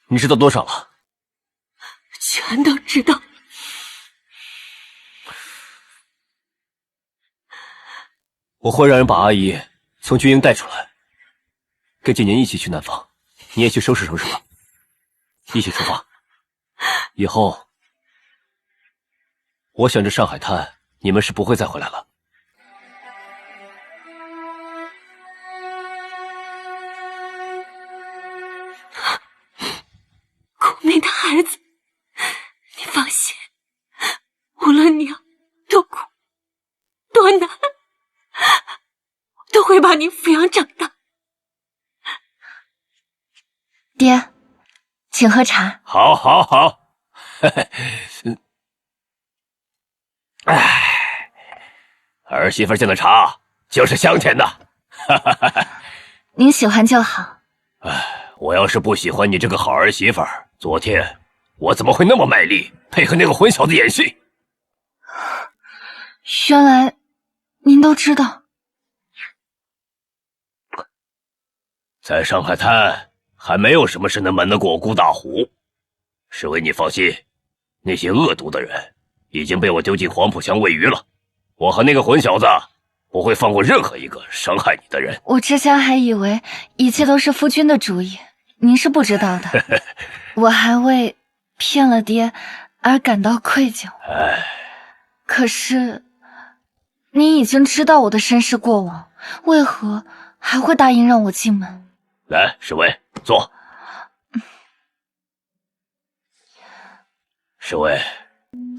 你知道多少了？全都知道。我会让人把阿姨从军营带出来，跟景年一起去南方。你也去收拾收拾吧，一起出发。以后，我想着上海滩，你们是不会再回来了。苦命的孩子，你放心，无论你要多苦多难，都会把你抚养长大。爹，请喝茶。好，好，好。儿媳妇敬的茶就是香甜的。您喜欢就好。我要是不喜欢你这个好儿媳妇儿，昨天我怎么会那么卖力配合那个混小子演戏？原来您都知道。在上海滩还没有什么事能瞒得过我顾大虎。侍卫，你放心，那些恶毒的人已经被我丢进黄浦江喂鱼了。我和那个混小子不会放过任何一个伤害你的人。我之前还以为一切都是夫君的主意，您是不知道的。我还为骗了爹而感到愧疚。可是您已经知道我的身世过往，为何还会答应让我进门？来，侍卫，坐。侍卫，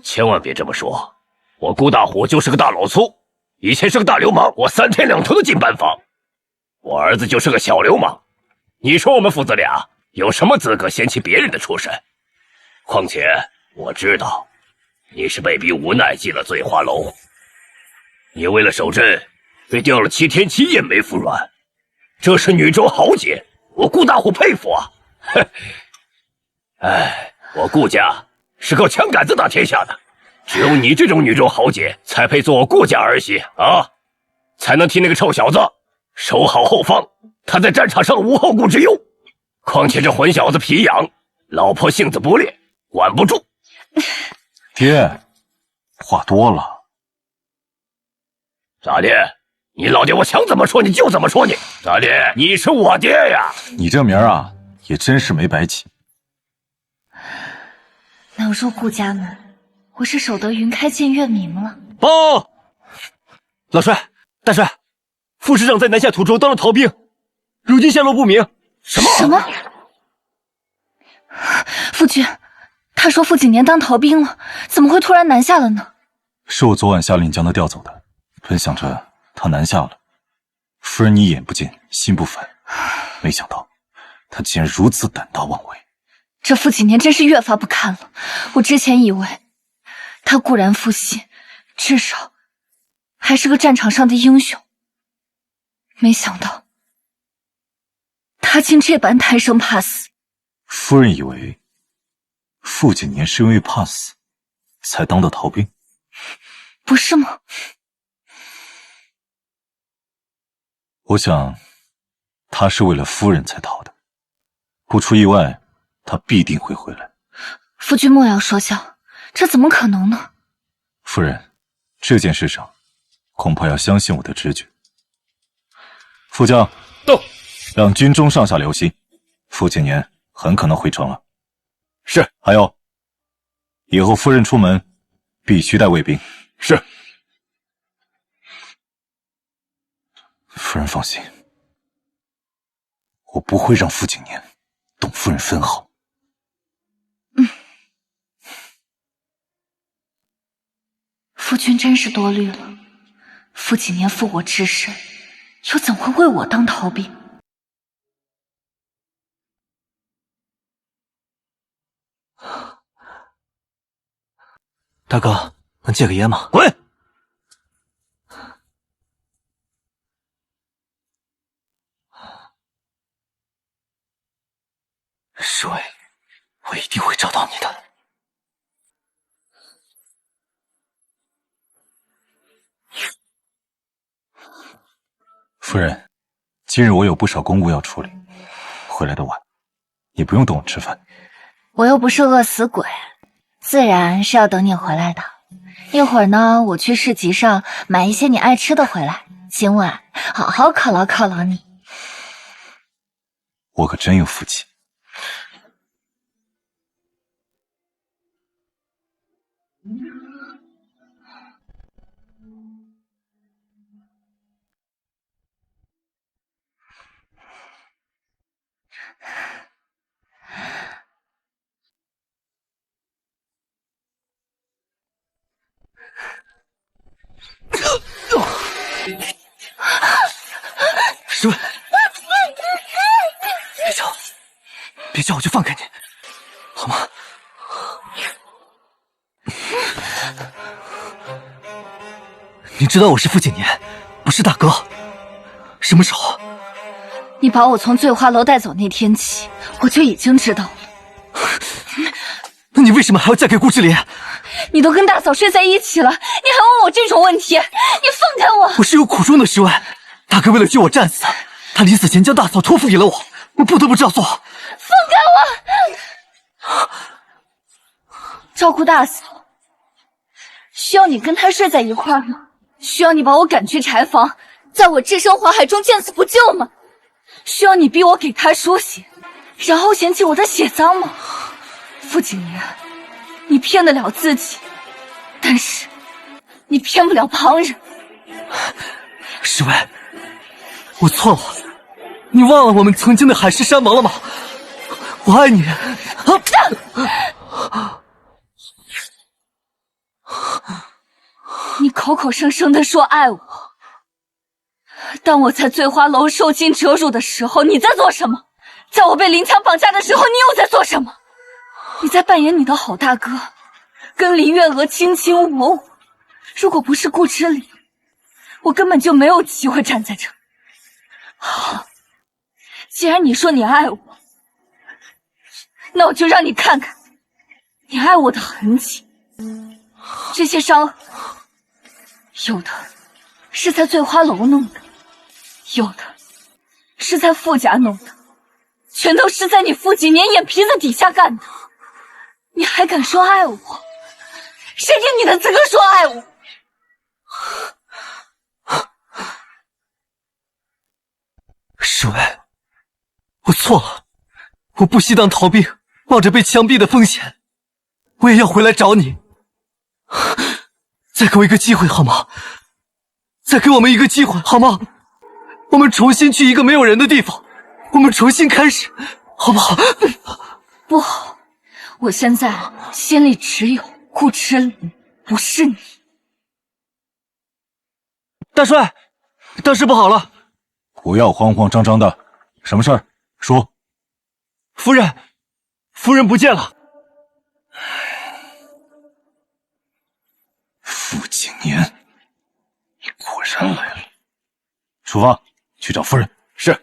千万别这么说。我顾大虎就是个大老粗，以前是个大流氓，我3天2头的进班房。我儿子就是个小流氓，你说我们父子俩有什么资格嫌弃别人的出身？况且我知道你是被逼无奈进了醉花楼，你为了守贞被吊了7天7夜没服软，这是女中豪杰，我顾大虎佩服啊！哼，我顾家是靠枪杆子打天下的，只有你这种女中豪杰才配做我顾家儿媳啊，才能替那个臭小子守好后方，他在战场上无后顾之忧。况且这混小子皮痒，老婆性子不烈，管不住。爹，话多了。咋的？你老爹我想怎么说你就怎么说你。咋的？你是我爹呀！你这名儿啊，也真是没白起。能入顾家门，我是守得云开见月明了。报！老帅，大帅，副师长在南下途中当了逃兵，如今下落不明。什么？夫君，他说傅景年当逃兵了，怎么会突然南下了呢？是我昨晚下令将他调走的，本想着他南下了，夫人你眼不见心不烦，没想到他竟然如此胆大妄为。这傅景年真是越发不堪了。我之前以为他固然负心，至少还是个战场上的英雄，没想到他竟这般贪生怕死。夫人以为傅景年是因为怕死才当的逃兵？不是吗？我想他是为了夫人才逃的，不出意外他必定会回来。夫君莫要说笑，这怎么可能呢？夫人，这件事上恐怕要相信我的直觉。副将到，让军中上下留心，傅景年很可能回城了。是。还有，以后夫人出门必须带卫兵。是。夫人放心，我不会让傅景年动夫人分毫。夫君真是多虑了。傅景年负我之身，又怎会为我当逃兵？大哥，能戒个烟吗？滚！侍卫，我一定会找到你的。夫人，今日我有不少公务要处理，回来的晚，你不用等我吃饭。我又不是饿死鬼，自然是要等你回来的。一会儿呢，我去市集上买一些你爱吃的回来，今晚好好犒劳犒劳你。我可真有福气。侍卫，别叫，别叫，我就放开你，好吗？你知道我是傅景年，不是大哥。什么时候？你把我从醉花楼带走那天起，我就已经知道了。那你为什么还要嫁给顾之莲？你都跟大嫂睡在一起了，你还问我这种问题？你放开我！我是有苦衷的，侍卫。大哥为了救我战死，他临死前将大嫂托付给了我，我不得不照做。放开我！照顾大嫂，需要你跟他睡在一块儿吗？需要你把我赶去柴房，在我置身火海中见死不救吗？需要你逼我给他输血，然后嫌弃我的血脏吗？傅景年，你骗得了自己，但是你骗不了旁人。侍卫，我错了，你忘了我们曾经的海誓山盟了吗？我爱你。你口口声声的说爱我，当我在醉花楼受尽折辱的时候，你在做什么？在我被林强绑架的时候，你又在做什么？你在扮演你的好大哥，跟林月娥卿卿我我。如果不是顾之礼，我根本就没有机会站在这。好，既然你说你爱我，那我就让你看看你爱我的痕迹。这些伤痕，有的是在醉花楼弄的，有的是在傅家弄的，全都是在你傅景年眼皮子底下干的。你还敢说爱我？谁给你的资格说爱我？侍卫，我错了，我不惜当逃兵，冒着被枪毙的风险，我也要回来找你。再给我一个机会好吗？再给我们一个机会好吗？我们重新去一个没有人的地方，我们重新开始，好不好？不好，我现在心里只有顾之琳，不是你。大帅，大事不好了！不要慌慌张张的，什么事儿？说。夫人不见了。傅景年，你果然来了。出发，去找夫人。是。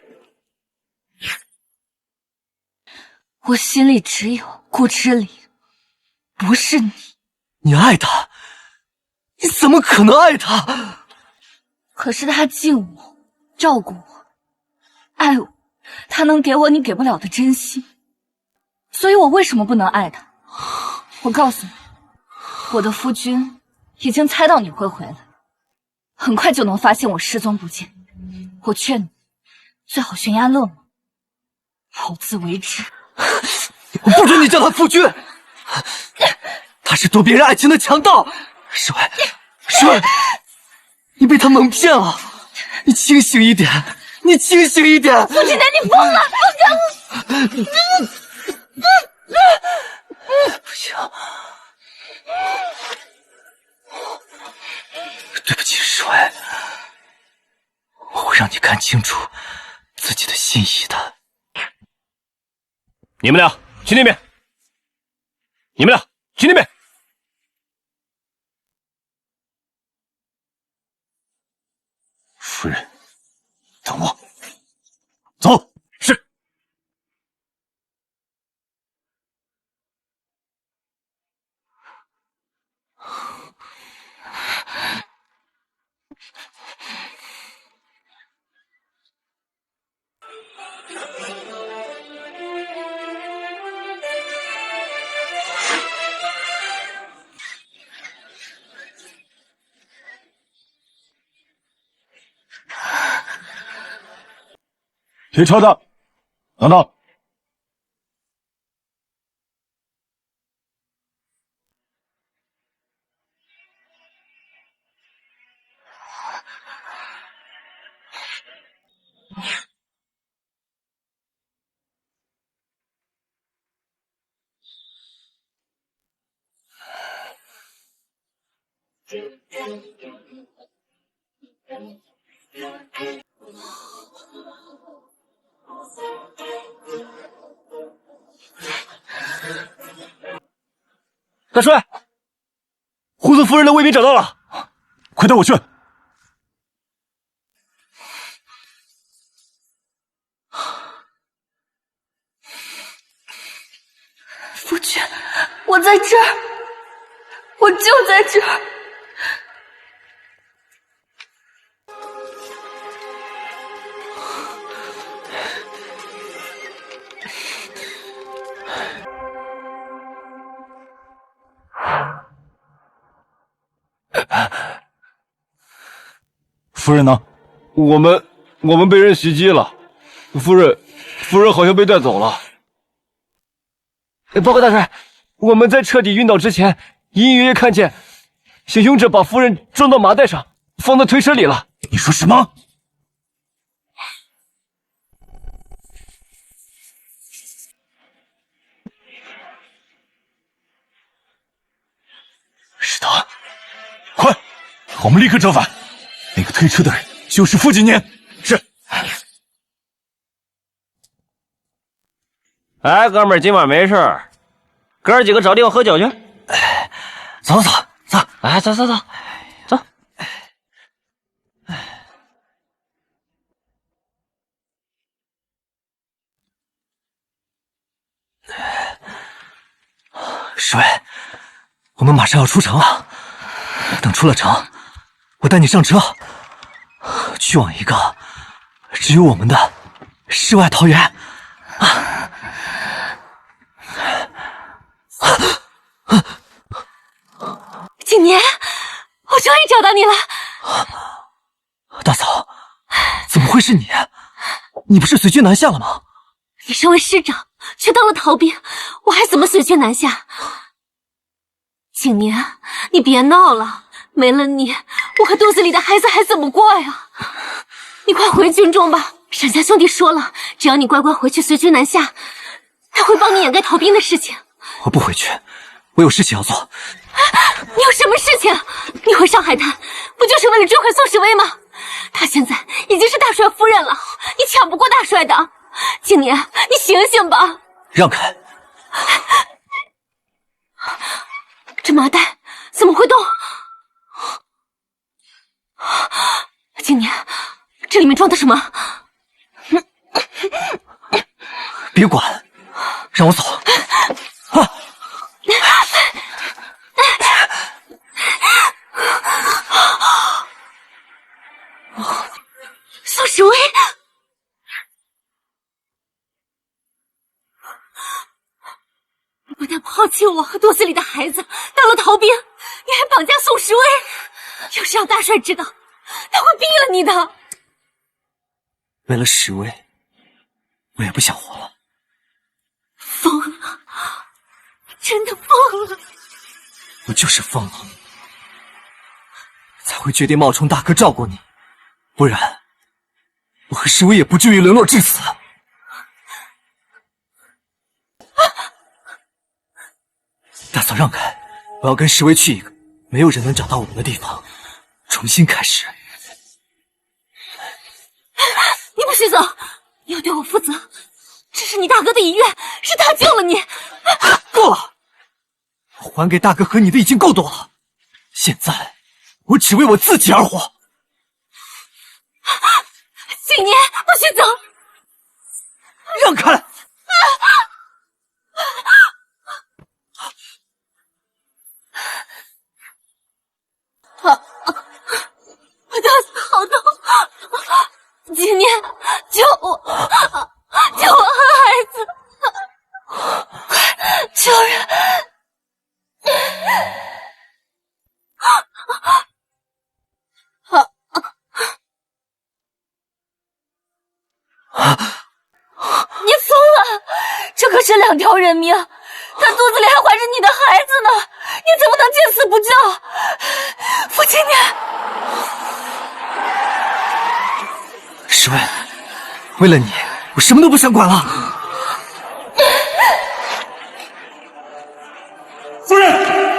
我心里只有顾之琳，不是你。你爱他？你怎么可能爱他？可是他敬我，照顾我，爱我，他能给我你给不了的真心，所以我为什么不能爱他？我告诉你，我的夫君已经猜到你会回来，很快就能发现我失踪不见。我劝你最好悬崖勒马，好自为之。我不准你叫他夫君，他是夺别人爱情的强盗。侍卫，你被他蒙骗了，你清醒一点，你清醒一点。傅景年，你疯了！不行，对不起，侍卫，我会让你看清楚自己的心意的。你们俩去那边，你们俩去那边。夫人，等我。走。是。骑车的，等等。大帅，胡子夫人的卫兵找到了，快带我去。夫君，我在这儿，我就在这儿。夫人呢？我们被人袭击了，夫人好像被带走了。报告大帅，我们在彻底晕倒之前，隐隐约约看见行凶者把夫人装到麻袋上，放到推车里了。你说什么？是他，快，我们立刻折返。那个推车的人就是傅锦年。是。哎，哥们儿，今晚没事儿，哥儿几个找地方喝酒去。走走走，哎，走。侍卫，我们马上要出城了。等出了城，我带你上车，去往一个只有我们的世外桃源。景年，我终于找到你了。大嫂，怎么会是你？你不是随军南下了吗？你身为师长，却当了逃兵，我还怎么随军南下？景年，你别闹了，没了你，我和肚子里的孩子还怎么过呀？你快回军中吧，沈家兄弟说了，只要你乖乖回去随军南下，他会帮你掩盖逃兵的事情。我不回去，我有事情要做。你有什么事情？你回上海滩，不就是为了追回宋时威吗？他现在已经是大帅夫人了，你抢不过大帅的。景年，你醒醒吧！让开！这麻袋怎么会动？景年，这里面装的什么？别管，让我走！宋时威，你不但抛弃我和肚子里的孩子，当了逃兵，你还绑架宋时威，要是让大帅知道，他会毙了你的。为了时威，我也不想活了。疯了，真的疯了！我就是疯了，才会决定冒充大哥照顾你，不然我和时威也不至于沦落至此。大嫂让开，我要跟时威去一个没有人能找到我们的地方，重新开始。你不许走，你要对我负责。这是你大哥的遗愿，是他救了你。够了，我还给大哥和你的已经够多了，现在我只为我自己而活。年，不许走！让开！我的好痛！纪念，救我！救我和孩子！快救人！你疯了！这可是2条人命，他肚子里还怀着你的孩子呢，你怎么能见死不救？父亲你，侍卫，为了你，我什么都不想管了。夫人，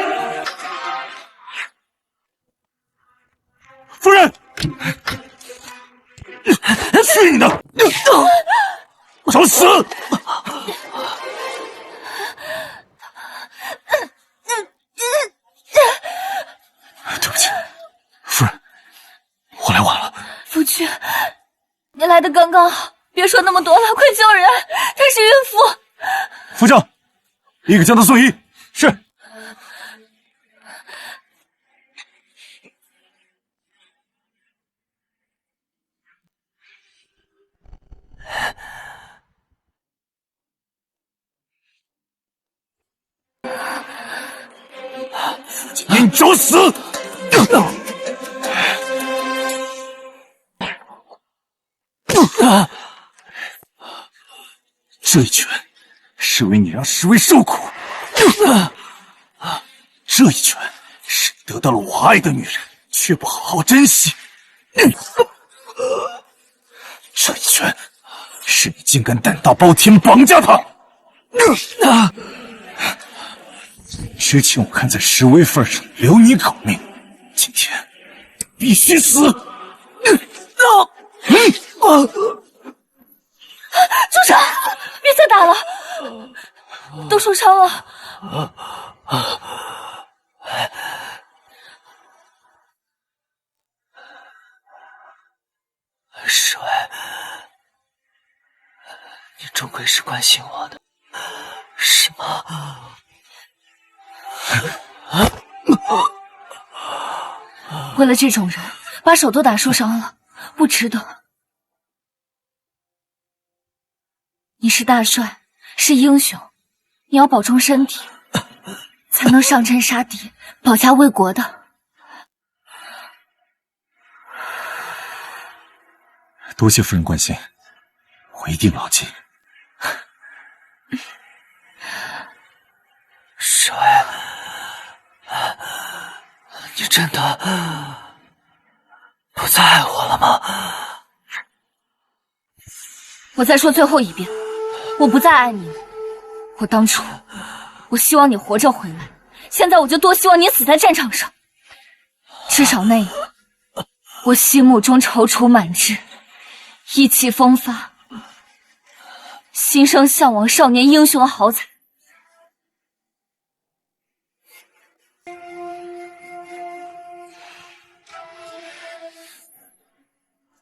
夫人，去你的！找死！对不起，夫人，我来晚了。夫君，你来的刚刚好，别说那么多了，快救人！她是孕妇。副将，立刻将她送医。是。你找死！这一拳是为你让侍卫受苦，这一拳是你得到了我爱的女人，却不好好珍惜。这一拳是你竟敢胆大包天绑架她。之前我看在侍卫份上留你口命，今天必须死！住手！别再打了，都受伤了。侍卫，你终归是关心我的，是吗？为了这种人，把手都打受伤了，不值得。你是大帅，是英雄，你要保重身体，才能上阵杀敌，保家卫国的。多谢夫人关心，我一定牢记。侍卫，你真的不再爱我了吗？我再说最后一遍，我不再爱你了。当初我希望你活着回来，现在我就多希望你死在战场上。至少那样，我心目中踌躇满志，意气风发，心生向往少年英雄豪才。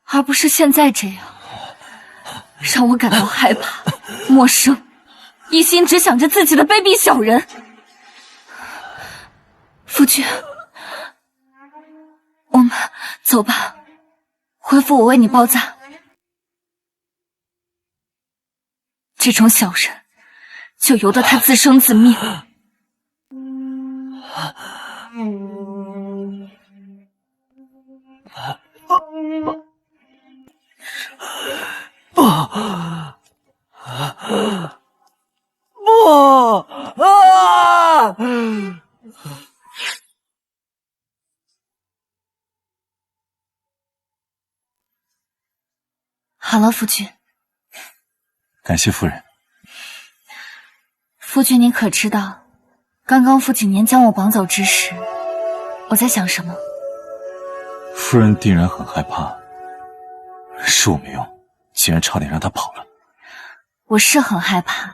而不是现在这样，让我感到害怕、陌生，一心只想着自己的卑鄙小人。夫君，我们走吧，恢复我为你包扎。这种小人，就由得他自生自灭。不！啊！好了，夫君。感谢夫人。夫君，你可知道，刚刚傅景年将我绑走之时，我在想什么？夫人定然很害怕，是我没用，竟然差点让他跑了。我是很害怕，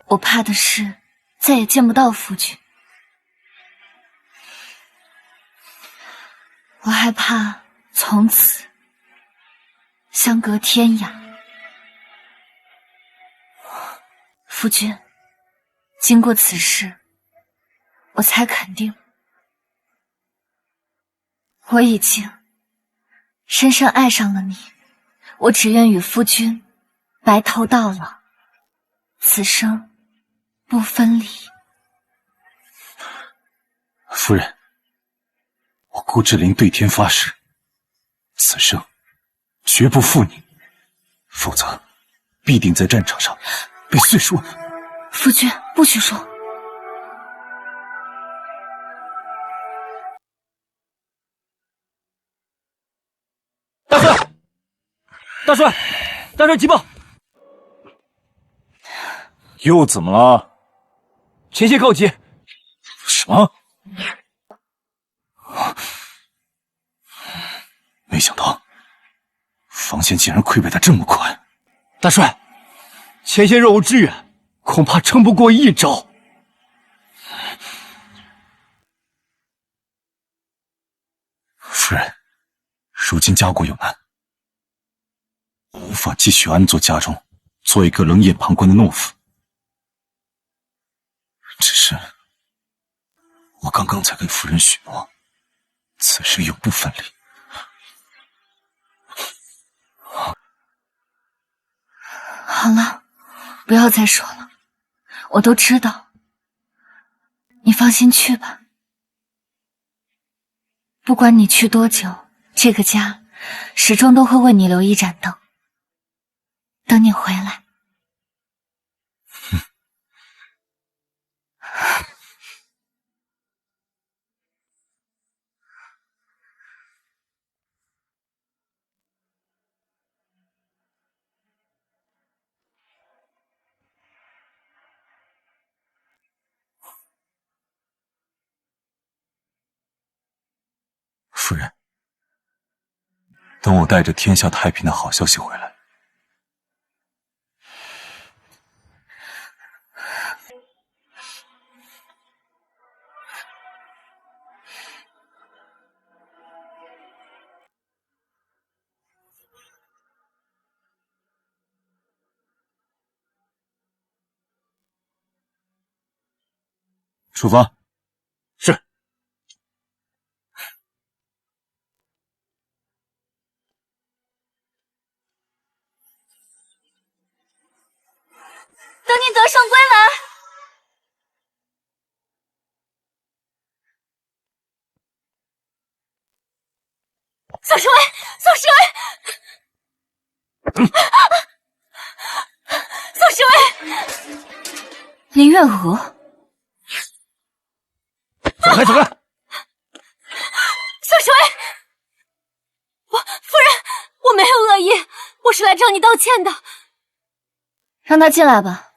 我怕的是再也见不到夫君。我害怕从此相隔天涯。夫君，经过此事，我才肯定，我已经深深爱上了你。我只愿与夫君白头到老，此生不分离。夫人，我顾志林对天发誓，此生绝不负你，否则必定在战场上被碎书。夫君，不许说。大帅，大帅，大帅急报！又怎么了？前线告急。什么？没想到防线竟然溃败得这么快。大帅，前线若无支援，恐怕撑不过1周。夫人，如今家国有难，我无法继续安坐家中，做一个冷眼旁观的懦夫。只是我刚刚才跟夫人许诺，此事永不分离。好了，不要再说了，我都知道。你放心去吧，不管你去多久，这个家始终都会为你留一盏灯，等你回来。夫人，等我带着天下太平的好消息回来，出发。是。等你得胜归来。左侍卫，左侍卫，左侍卫，林月娥，走开，走开！左侍卫，夫人，我没有恶意，我是来找你道歉的。让他进来吧。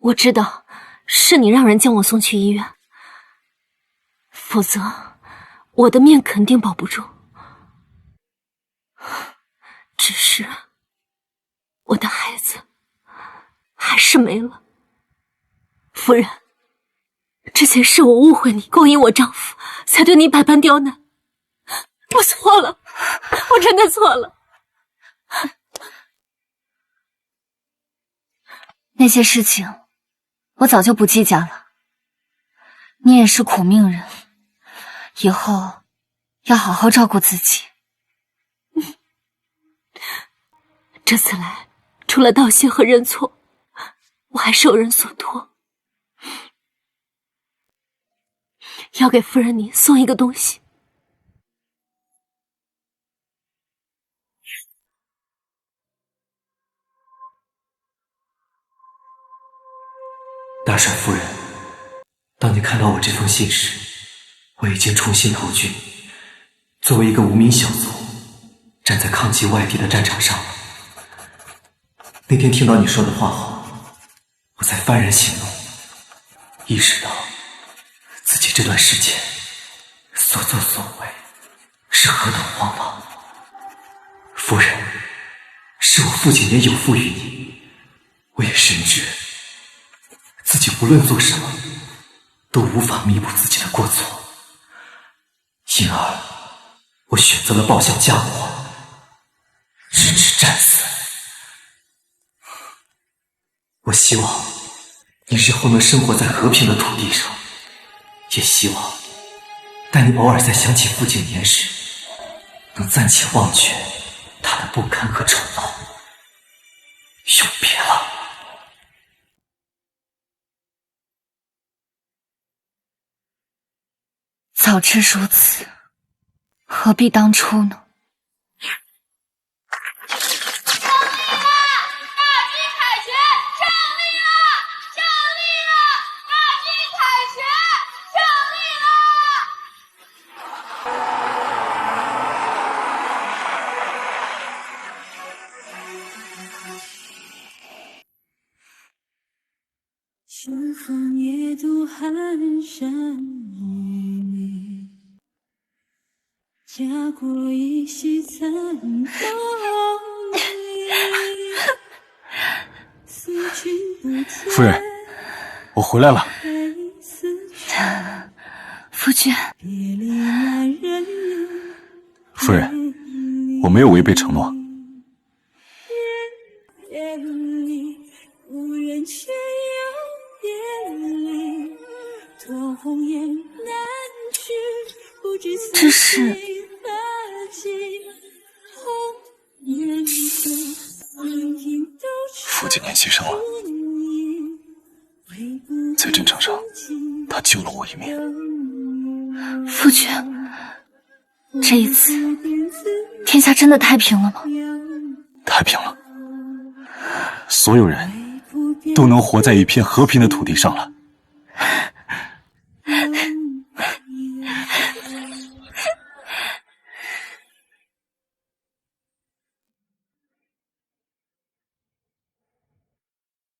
我知道是你让人将我送去医院，否则我的命肯定保不住。只是我的孩子还是没了。夫人，之前是我误会你，勾引我丈夫，才对你百般刁难。我错了，我真的错了。那些事情我早就不计较了。你也是苦命人，以后要好好照顾自己。这次来，除了道谢和认错，我还受人所托，要给夫人你送一个东西。大帅夫人，当你看到我这封信时，我已经重新投军，作为一个无名小卒，站在抗击外敌的战场上了。那天听到你说的话后，我才幡然醒悟，意识到自己这段时间所作所为是何等荒唐。夫人，是我父亲也有负于你，我也深知自己无论做什么都无法弥补自己的过错，因而我选择了报效家国。我希望你日后能生活在和平的土地上，也希望待你偶尔再想起父亲年时，能暂且忘却他的不堪和丑陋。永别了。早知如此，何必当初呢？春风夜渡寒山雨，家国依稀残风雨。夫人，我回来了。夫君，夫人，我没有违背承诺。这是傅今年牺牲了，在战场上，他救了我一命。夫君，这一次天下真的太平了吗？太平了，所有人都能活在一片和平的土地上了。